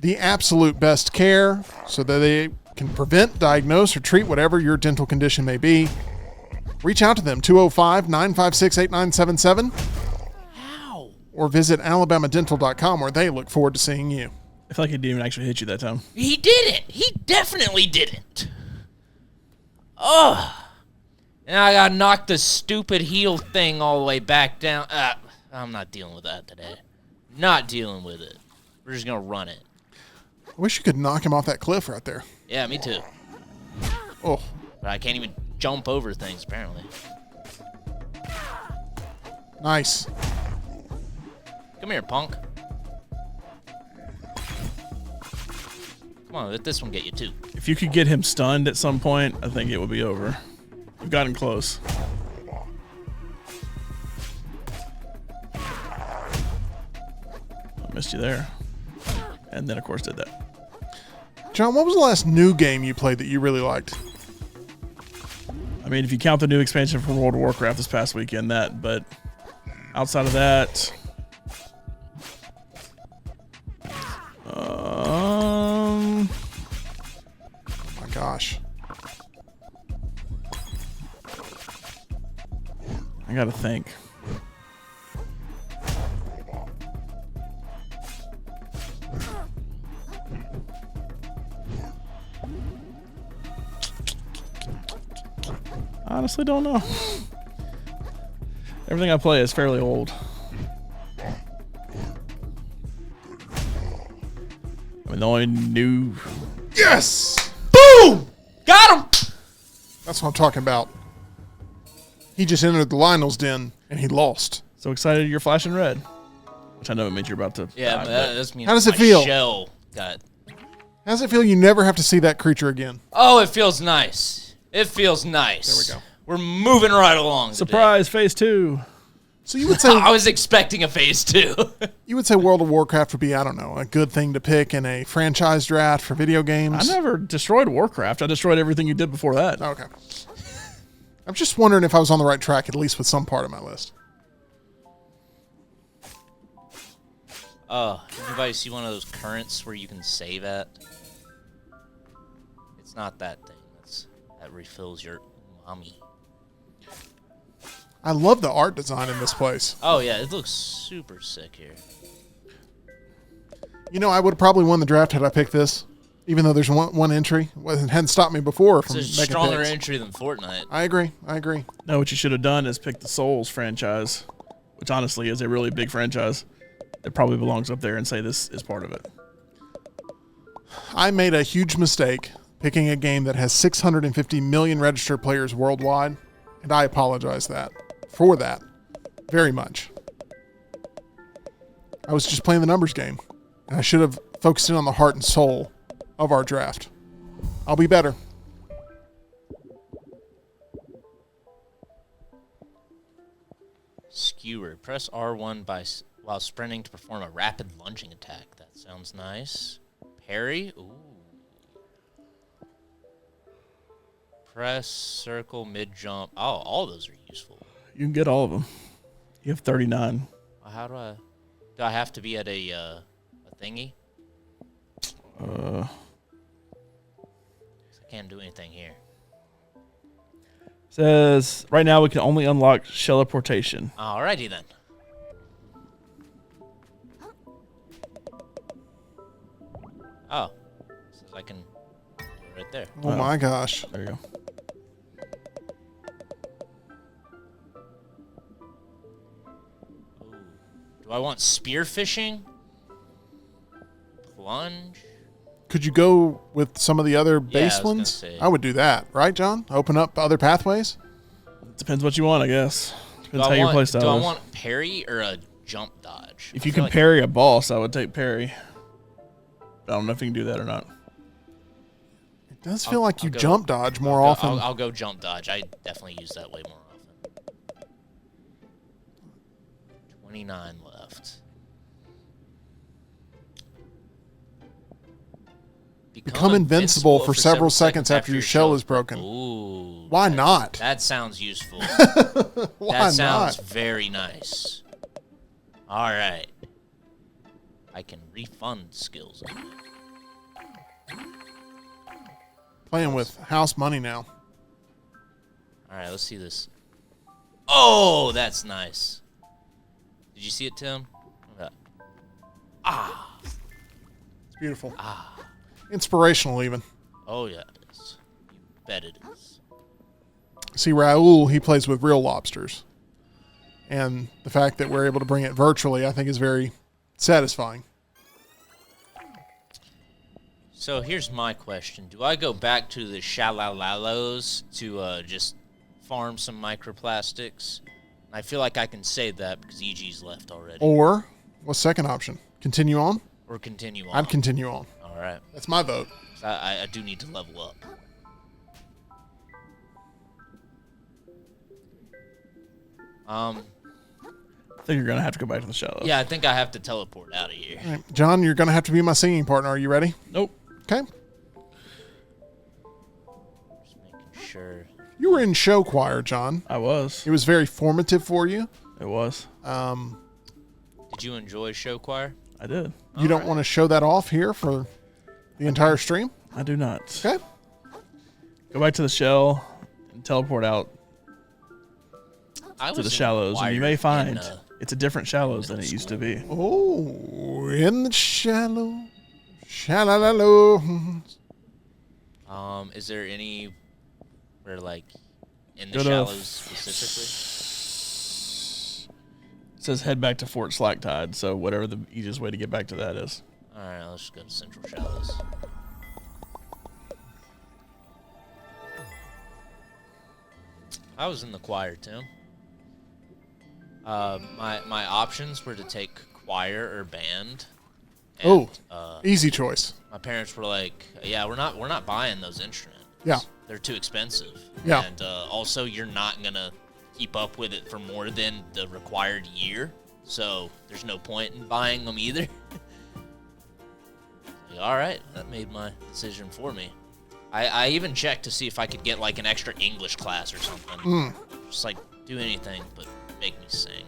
the absolute best care so that they can prevent, diagnose, or treat whatever your dental condition may be. Reach out to them, 205-956-8977. Or visit alabamadental.com, where they look forward to seeing you. I feel like he didn't even actually hit you that time. He didn't. He definitely didn't. Oh. And I got knocked the stupid heel thing all the way back down. I'm not dealing with that today. Not dealing with it. We're just going to run it. I wish you could knock him off that cliff right there. Yeah, me too. Oh. But I can't even jump over things, apparently. Nice. Come here, punk. Come on, let this one get you too. If you could get him stunned at some point, I think it would be over. You've gotten close. I missed you there. And then, of course, did that. John, what was the last new game you played that you really liked? I mean, if you count the new expansion for World of Warcraft this past weekend, but outside of that... Oh my gosh. I gotta think. Honestly, don't know. Everything I play is fairly old. I mean, the only new... Yes! Boom! Got him! That's what I'm talking about. He just entered the Lionel's den, and he lost. So excited you're flashing red. Which I know it means you're about to Yeah, die, but that means How does it my feel? shell got... How does it feel you never have to see that creature again? Oh, it feels nice. It feels nice. There we go. We're moving right along. Surprise, phase 2. So you would say I was expecting a phase 2. you would say World of Warcraft would be, I don't know, a good thing to pick in a franchise draft for video games? I never destroyed Warcraft. I destroyed everything you did before that. Okay. I'm just wondering if I was on the right track, at least with some part of my list. Anybody see one of those currents where you can save at? It's not that thing. That refills your umami. I love the art design in this place. Oh, yeah, it looks super sick here. You know, I would have probably won the draft had I picked this, even though there's one entry. It hadn't stopped me before from It's a making stronger picks. entry than Fortnite. I agree. No, what you should have done is pick the Souls franchise, which honestly is a really big franchise. It probably belongs up there, and say this is part of it. I made a huge mistake picking a game that has 650 million registered players worldwide, and I apologize for that very much. I was just playing the numbers game, and I should have focused in on the heart and soul of our draft. I'll be better. Skewer. Press R1 while sprinting to perform a rapid lunging attack. That sounds nice. Parry. Ooh. Press, circle, mid-jump. Oh, all those are useful. You can get all of them. You have 39. How do I have to be at a thingy? I can't do anything here. Says, right now we can only unlock teleportation. Alrighty then. Oh. Says I can do it right there. Oh my gosh. There you go. Do I want spearfishing? Plunge? Could you go with some of the other Yeah, base I was gonna ones? say. I would do that, right, John? Open up other pathways. Depends what you want, I guess. Do Depends how your play I style is. want parry or a jump dodge? If I you feel can parry a boss, I would take parry. But I don't know if you can do that or not. It does feel like you I'll go- jump dodge more I'll often. I'll go jump dodge. I definitely use that way more often. 29 left. Become invincible for several seconds after your shell is broken. Ooh. Why not? That sounds useful. Why That sounds not? very nice. All right. I can refund skills. Playing with house money now. All right, let's see this. Oh, that's nice. Did you see it, Tim? Look at that. It's beautiful. Inspirational, even. Oh, yeah, it is. You bet it is. See, Raul, he plays with real lobsters. And the fact that we're able to bring it virtually, I think, is very satisfying. So here's my question. Do I go back to the Shalalalos to just farm some microplastics? I feel like I can say that because EG's left already. Or, what's second option? Continue on? Or continue on. I'd continue on. All right. That's my vote. I do need to level up. I think you're going to have to go back to the shallows. Yeah, I think I have to teleport out of here. All right. John, you're going to have to be my singing partner. Are you ready? Nope. Okay. Just making sure. You were in show choir, John. I was. It was very formative for you. It was. Did you enjoy show choir? I did. You don't want to show that off here for the entire stream? I do not. Okay. Go back to the shell and teleport out I to was the in shallows, and you may choir in, find it's a different shallows than it used to be. Oh, in the shallow, shallow. Is there any where like in the Go to shallows specifically? It says head back to Fort Slacktide, so whatever the easiest way to get back to that is. All right, let's just go to Central Shallows. I was in the choir, Tim. My options were to take choir or band. And, Easy choice. my parents were like, "Yeah, we're not buying those instruments. Yeah. They're too expensive. Yeah. And also, you're not gonna keep up with it for more than the required year. So there's no point in buying them either." Like, all right, that made my decision for me. I even checked to see if I could get like an extra English class or something. Just like do anything but make me sing.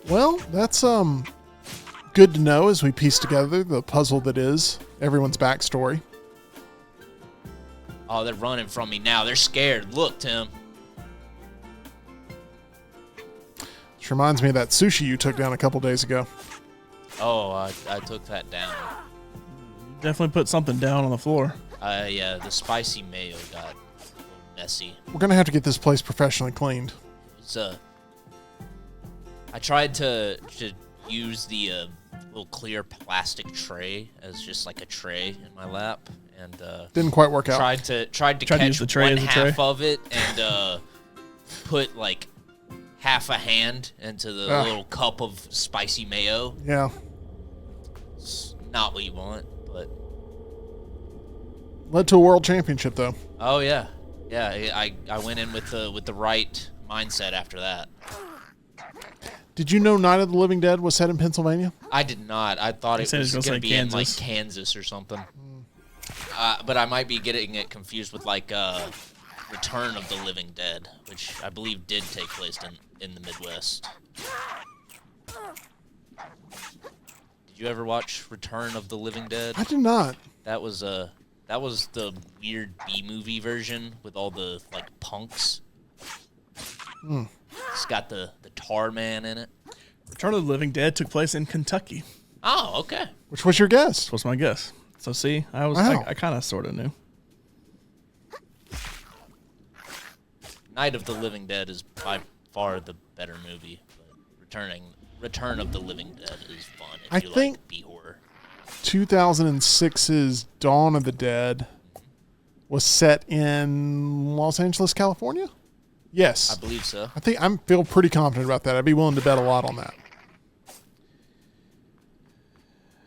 Well, that's good to know as we piece together the puzzle that is everyone's backstory. Oh, they're running from me now. They're scared. Look, Tim. Which reminds me of that sushi you took down a couple days ago. Oh, I took that down. Definitely put something down on the floor. Yeah, the spicy mayo got a little messy. We're going to have to get this place professionally cleaned. It's I tried to use the little clear plastic tray as just like a tray in my lap, and Didn't quite work out. tried to Tried to catch use the tray one as a half tray? of it and put like half a hand into the Ugh. little cup of spicy mayo. Yeah. It's not what you want, but Led to a world championship, though. oh yeah, I went in with the right mindset after that. Did you know Night of the Living Dead was set in Pennsylvania? I did not. I thought it said was it was going to gonna be say in like Kansas. Kansas or something. But I might be getting it confused with like Return of the Living Dead, which I believe did take place in the Midwest. Did you ever watch Return of the Living Dead? I did not. That was the weird B-movie version with all the like punks. It's got the tar man in it. Return of the Living Dead took place in Kentucky. Oh, okay. Which was your guess? That's my guess. So see, I Wow. kind of sort of knew. Night of the Living Dead is by far the better movie, but Return of the Living Dead is fun if I you think- like B-horror. 2006's Dawn of the Dead was set in Los Angeles, California? Yes. I believe so. I think I feel pretty confident about that. I'd be willing to bet a lot on that.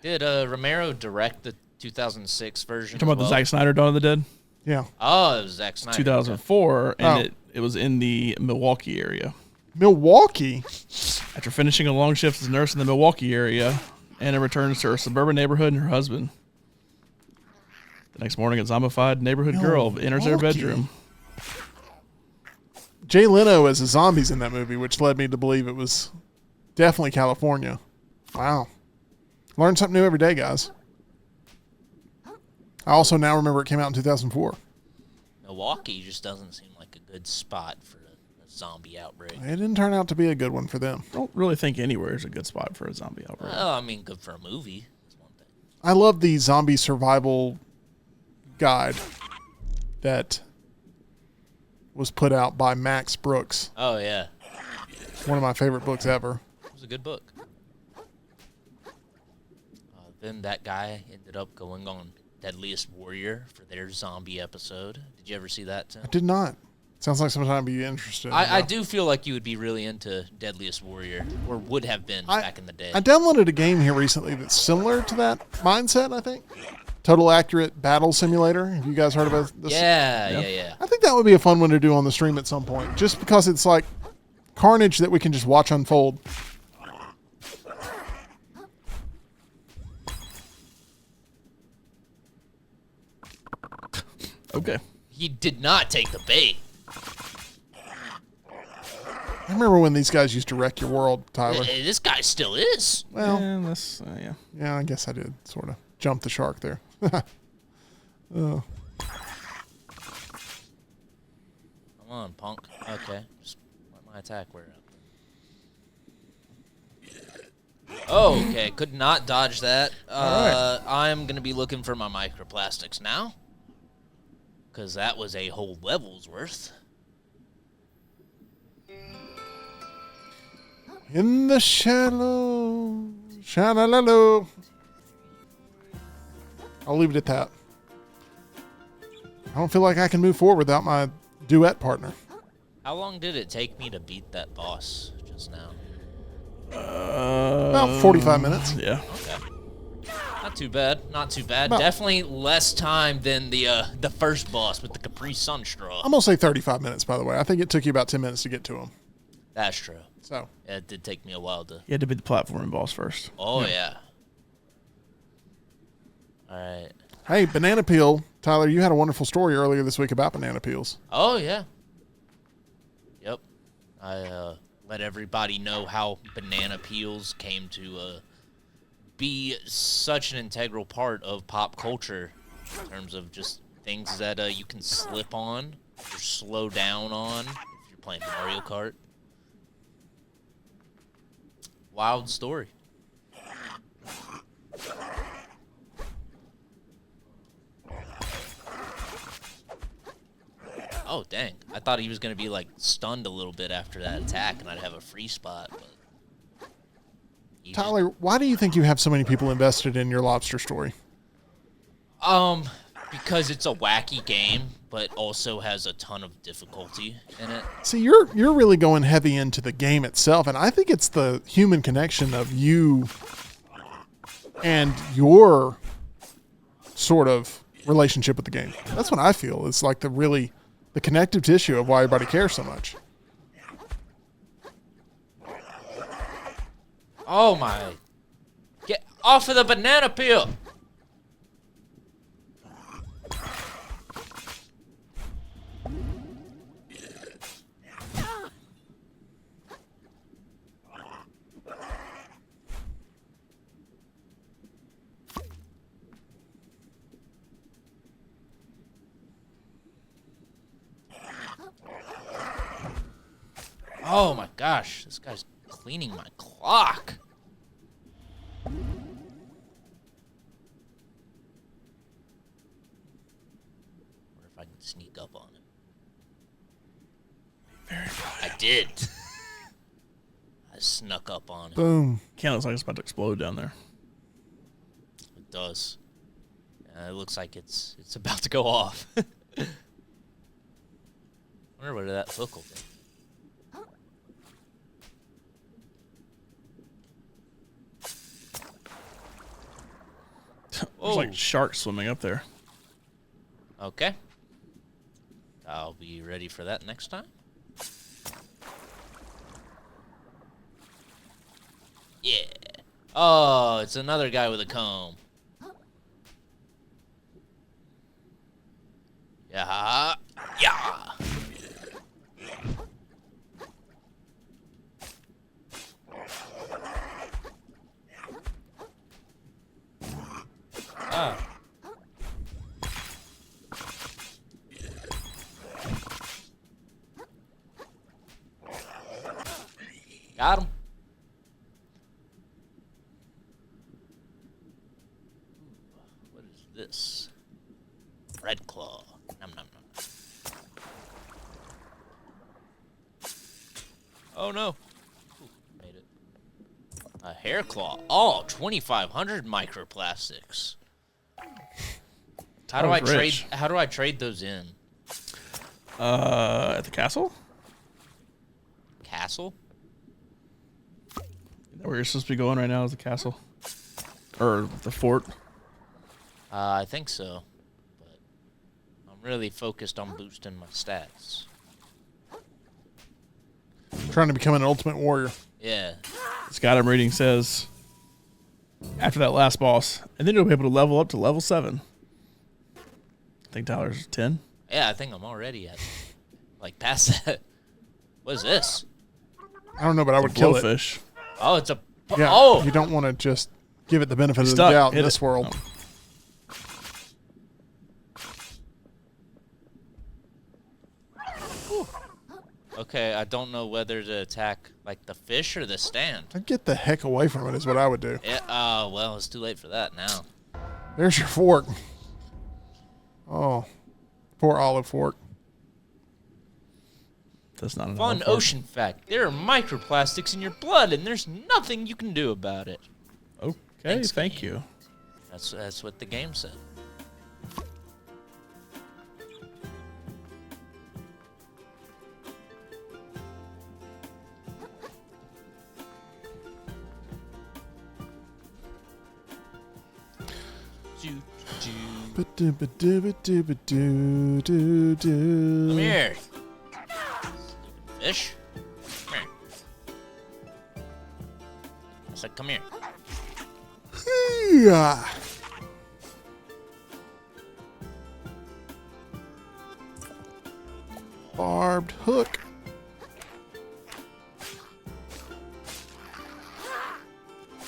Did Romero direct the 2006 version? You talking about as the well? Zack Snyder Dawn of the Dead? Yeah. Oh, it was Zack Snyder. 2004, and Oh. it was in the Milwaukee area. Milwaukee. After finishing a long shift as a nurse in the Milwaukee area, Anna returns to her suburban neighborhood and her husband. The next morning, a zombified neighborhood girl enters her Milwaukee. bedroom. Jay Leno as the zombies in that movie, which led me to believe it was definitely California. Wow. Learn something new every day, guys. I also now remember it came out in 2004. Milwaukee just doesn't seem like a good spot for a zombie outbreak. It didn't turn out to be a good one for them. I don't really think anywhere is a good spot for a zombie outbreak. Well, I mean, good for a movie. That's one thing. I love the zombie survival guide that was put out by Max Brooks. Oh, yeah. One of my favorite books ever. It was a good book. Then that guy ended up going on Deadliest Warrior for their zombie episode. Did you ever see that, Tim? I did not. Sounds like something I'd be interested in. I do feel like you would be really into Deadliest Warrior, or would have been back in the day. I downloaded a game here recently that's similar to that mindset, I think. Total Accurate Battle Simulator. Have you guys heard about this? Yeah. I think that would be a fun one to do on the stream at some point, just because it's like carnage that we can just watch unfold. Okay. He did not take the bait. I remember when these guys used to wreck your world, Tyler. This guy still is. Well, And that's, yeah. yeah, I guess I did sort of jump the shark there. Oh. Come on, punk. Okay. Just let my attack wear out. Oh, okay. Could not dodge that. I'm going to be looking for my microplastics now. Because that was a whole level's worth. In the shallow, shallow. I'll leave it at that. I don't feel like I can move forward without my duet partner. How long did it take me to beat that boss just now? About 45 minutes. Yeah. Okay. Not too bad. Not too bad. About- Definitely less time than the first boss with the Capri Sun straw. I'm going to say 35 minutes, by the way. I think it took you about 10 minutes to get to him. That's true. So, Yeah, it did take me a while to. You had to beat the platforming boss first. Oh yeah. All right. hey, banana peel. Tyler, you had a wonderful story earlier this week about banana peels. Oh yeah. Yep. I let everybody know how banana peels came to be such an integral part of pop culture in terms of just things that you can slip on or slow down on if you're playing Mario Kart. Wild story. Oh, dang. I thought he was going to be, like, stunned a little bit after that attack, and I'd have a free spot. But he Tyler, why do you think you have so many people invested in your lobster story? because it's a wacky game, but also has a ton of difficulty in it. See, you're really going heavy into the game itself, and I think it's the human connection of you and your sort of relationship with the game. That's what I feel. It's like the connective tissue of why everybody cares so much. Oh, my. Get off of the banana peel. Oh my gosh, this guy's cleaning my clock. Wonder if I can sneak up on him. I did. I snuck up on it. Boom. Can't looks like it's about to explode down there. It does. It looks like it's about to go off. Wonder where that hook will be. There's like sharks swimming up there. Okay. I'll be ready for that next time. Yeah. Oh, it's another guy with a comb. Yeah. Yeah. Ah. Got him. What is this? Red claw. Nom nom nom. Oh no. Ooh, made it. A hair claw. Oh, 2,500 microplastics. How do I trade? Rich. How do I trade those in? At the castle? Castle? Where you're supposed to be going right now is the castle. Or the fort. I think so. But I'm really focused on boosting my stats. Trying to become an ultimate warrior. Yeah. This guide I'm reading says, after that last boss, and then you'll be able to level up to level 7. I think Tyler's 10. Yeah, I think I'm already at, like, past that. What is this? I don't know, but I would kill it. Blowfish. Oh, it's a... Yeah, Oh! you don't want to just give it the benefit of the Stuck. doubt in Hit this it. world. Okay, I don't know whether to attack, like, the fish or the stand. I'd get the heck away from it is what I would do. Yeah, well, it's too late for that now. There's your fork. Oh, poor olive fork. That's not an Fun olive fork. ocean fact. There are microplastics in your blood, and there's nothing you can do about it. Okay, Thanks, thank game. you. That's what the game said. Come here. Fish. Come here. I said, come here. Yeah. Barbed hook.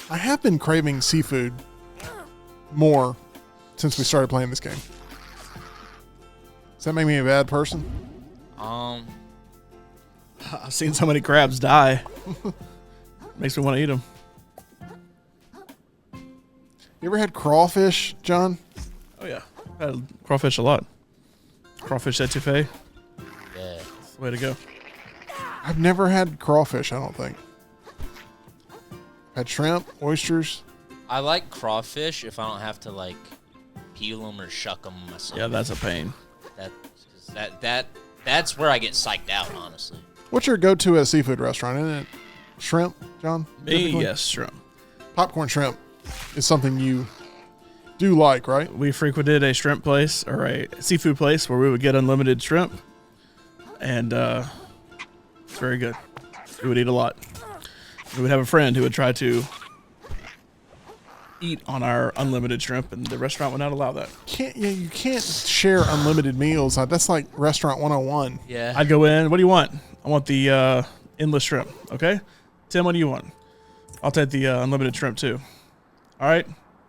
I have been craving seafood more since we started playing this game. Does that make me a bad person? I've seen so many crabs die. Makes me want to eat them. You ever had crawfish, John? Oh, yeah. I've had crawfish a lot. Crawfish etouffee. Yeah. That's the way to go. I've never had crawfish, I don't think. Had shrimp, oysters. I like crawfish if I don't have to, like, peel them or shuck them myself. Yeah, that's a pain. That's where I get psyched out, honestly. What's your go-to at a seafood restaurant? Isn't it shrimp, John? Me, Typically? yes, shrimp. Popcorn shrimp is something you do like, right? We frequented a shrimp place or a seafood place where we would get unlimited shrimp, and it's very good. We would eat a lot. We would have a friend who would try to eat on our unlimited shrimp, and the restaurant would not allow that. You can't share unlimited meals. That's like restaurant 101. Yeah. I'd go in. What do you want? I want the endless shrimp. Okay, Tim, what do you want? I'll take the unlimited shrimp too. All right.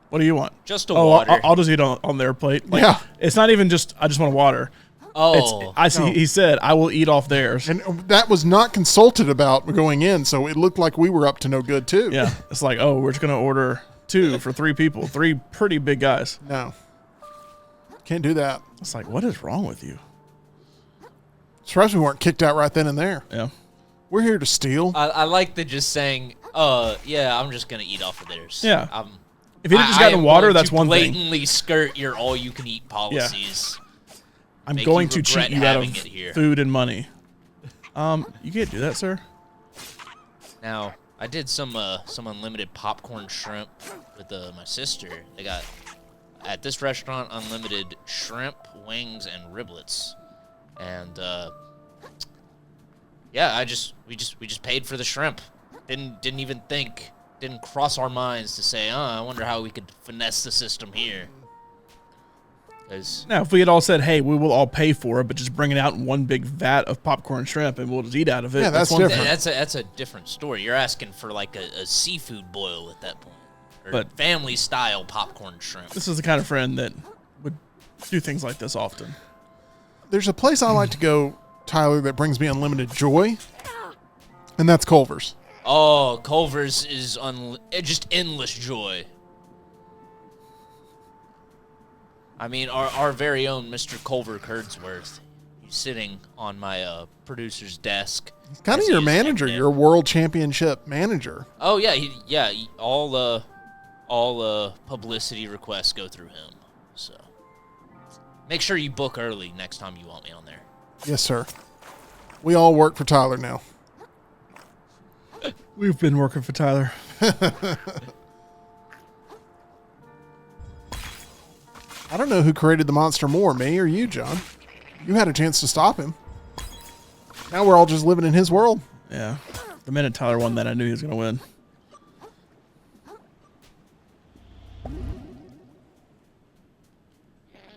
What do you want? Just a water. I'll just eat on their plate. Like, Yeah. It's not even just I just want water. Oh. I see. No. He said I will eat off theirs. And that was not consulted about going in, so it looked like we were up to no good too. Yeah. It's like, oh, we're just gonna order 2 for 3 people, 3 pretty big guys. No. Can't do that. It's like, what is wrong with you? Surprised we weren't kicked out right then and there. Yeah. We're here to steal. I like the just saying Yeah, I'm just gonna eat off of theirs. Yeah. If it had just gotten water, that's one thing. Blatantly skirt your all-you-can-eat policies. I'm Make going you to regret cheat you out of having it here. food and money. You can't do that, sir. Now, I did some unlimited popcorn shrimp with my sister. They got at this restaurant unlimited shrimp, wings, and riblets, and yeah, we just paid for the shrimp. Didn't even think. Didn't cross our minds to say, I wonder how we could finesse the system here. Now, if we had all said, hey, we will all pay for it, but just bring it out in one big vat of popcorn shrimp and we'll just eat out of it. Yeah, that's one different. thing. That's a different story. You're asking for like a seafood boil at that point. Or But- family-style popcorn shrimp. This is the kind of friend that would do things like this often. There's a place I like to go, Tyler, that brings me unlimited joy, and that's Culver's. Oh, Culver's is just endless joy. I mean, our very own Mr. Culver Kurdsworth. He's sitting on my producer's desk. He's kind of As your he is manager, nicknamed. your world championship manager. Oh yeah, all publicity requests go through him. So make sure you book early next time you want me on there. Yes, sir. We all work for Tyler now. We've been working for Tyler. I don't know who created the monster more, me or you, John. You had a chance to stop him. Now we're all just living in his world. Yeah. The minute Tyler won that, I knew he was going to win.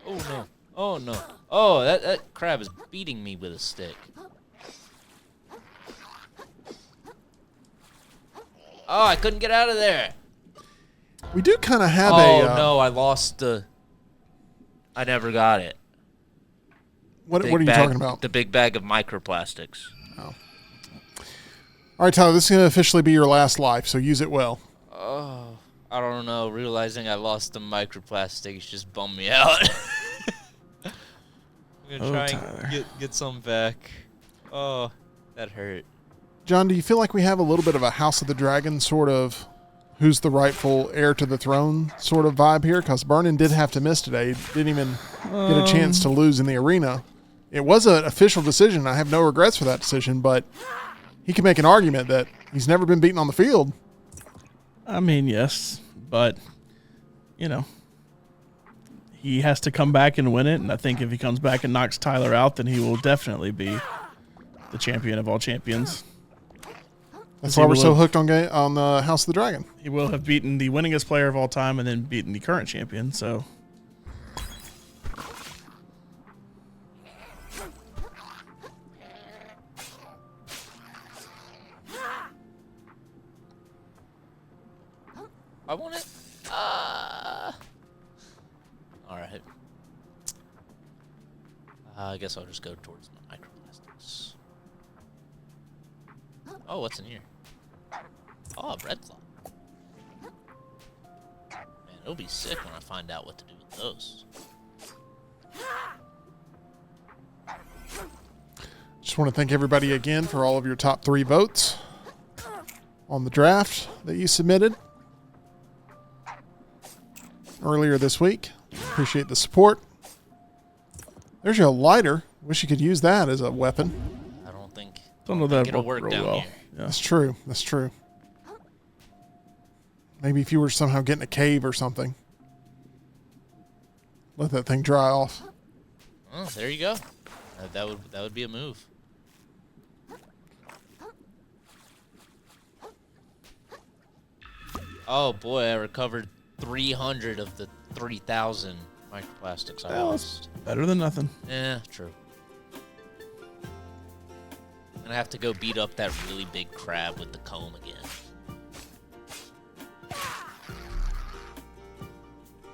Oh no! Oh no! Oh, that crab is beating me with a stick. Oh, I couldn't get out of there. We do kind of have Oh no, I lost the. I never got it. What Big are you bag- talking about? The big bag of microplastics. All right, Tyler, this is going to officially be your last life, so use it well. Oh, I don't know. Realizing I lost the microplastics just bummed me out. I'm gonna try Tyler. and get some back. Oh, that hurt. John, do you feel like we have a little bit of a House of the Dragon sort of who's the rightful heir to the throne sort of vibe here? Because Vernon did have to miss today. He didn't even get a chance to lose in the arena. It was an official decision. I have no regrets for that decision, but he can make an argument that he's never been beaten on the field. I mean, yes, but, you know, he has to come back and win it, and I think if he comes back and knocks Tyler out, then he will definitely be the champion of all champions. That's He why we're will so have- hooked on the House of the Dragon. He will have beaten the winningest player of all time and then beaten the current champion, so... I want it. All right. I guess I'll just go towards my microplastics. Oh, what's in here? Oh, a bread cloth. Man, it'll be sick when I find out what to do with those. Just want to thank everybody again for all of your top 3 votes on the draft that you submitted earlier this week. Appreciate the support. There's your lighter. Wish you could use that as a weapon. I don't think That'll it'll work real down well. here. Yeah. That's true. That's true. Maybe if you were somehow getting a cave or something. Let that thing dry off. Oh, there you go. That would be a move. Oh boy, I recovered 300 of the 3,000 microplastics I lost. Better than nothing. Yeah, true. I'm gonna have to go beat up that really big crab with the comb again.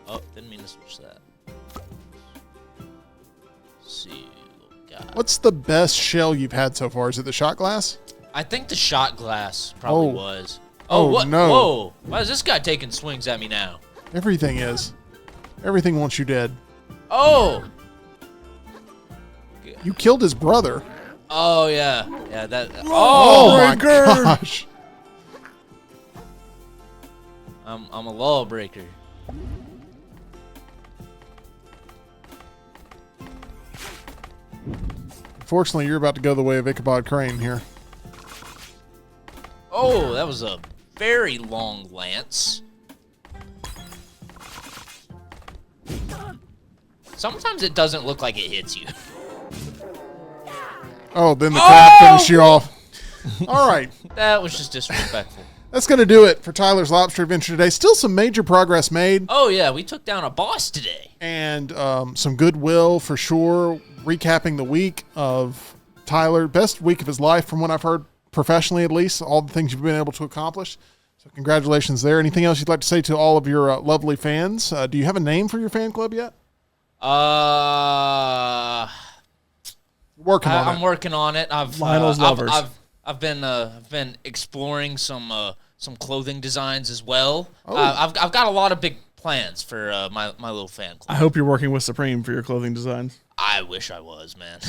Oh, didn't mean to switch that. Let's see what we got. What's the best shell you've had so far? Is it the shot glass? I think the shot glass probably Oh. was. Oh, what? no. Whoa! Why is this guy taking swings at me now? Everything is. Everything wants you dead. Oh! You killed his brother. Oh yeah, yeah. That. Oh Oh! my gosh. I'm a lawbreaker. Unfortunately, you're about to go the way of Ichabod Crane here. Oh, that was a very long lance. Sometimes it doesn't look like it hits you. Oh, then the crab finished you off. All right. That was just disrespectful. That's going to do it for Tyler's Lobster Adventure today. Still some major progress made. Oh, yeah, we took down a boss today. And some goodwill for sure. Recapping the week of Tyler. Best week of his life from what I've heard, professionally at least. All the things you've been able to accomplish. So congratulations there. Anything else you'd like to say to all of your lovely fans? Do you have a name for your fan club yet? Working on it. I'm working on it. Lionel's Lovers. I've been exploring some clothing designs as well. Oh. I've got a lot of big plans for my little fan club. I hope you're working with Supreme for your clothing designs. I wish I was, man.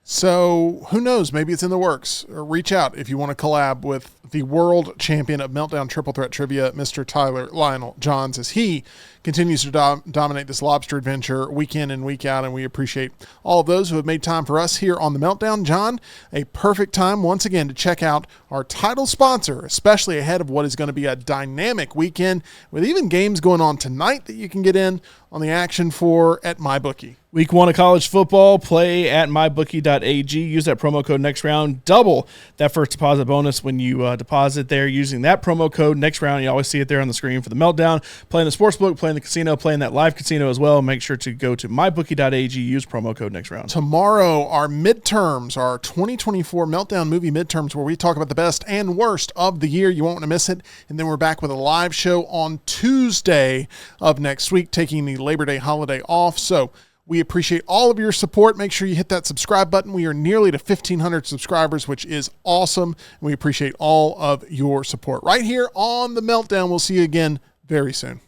So who knows? Maybe it's in the works. Or reach out if you want to collab with the world champion of Meltdown Triple Threat Trivia, Mr. Tyler Lionel Johns, as he continues to dominate this lobster adventure week in and week out. And we appreciate all of those who have made time for us here on the Meltdown. John, a perfect time once again to check out our title sponsor, especially ahead of what is going to be a dynamic weekend with even games going on tonight that you can get in on the action for at MyBookie. Week 1 of college football, play at mybookie.ag. Use that promo code next round. Double that first deposit bonus when you deposit there using that promo code next round. You always see it there on the screen for the Meltdown. Playing the sportsbook, playing the casino, playing that live casino as well. Make sure to go to mybookie.ag. Use promo code next round. Tomorrow, our midterms, our 2024 Meltdown movie midterms, where we talk about the best and worst of the year. You won't want to miss it. And then we're back with a live show on Tuesday of next week, taking the Labor Day holiday off. So we appreciate all of your support. Make sure you hit that subscribe button. We are nearly to 1,500 subscribers, which is awesome. We appreciate all of your support right here on The Meltdown. We'll see you again very soon.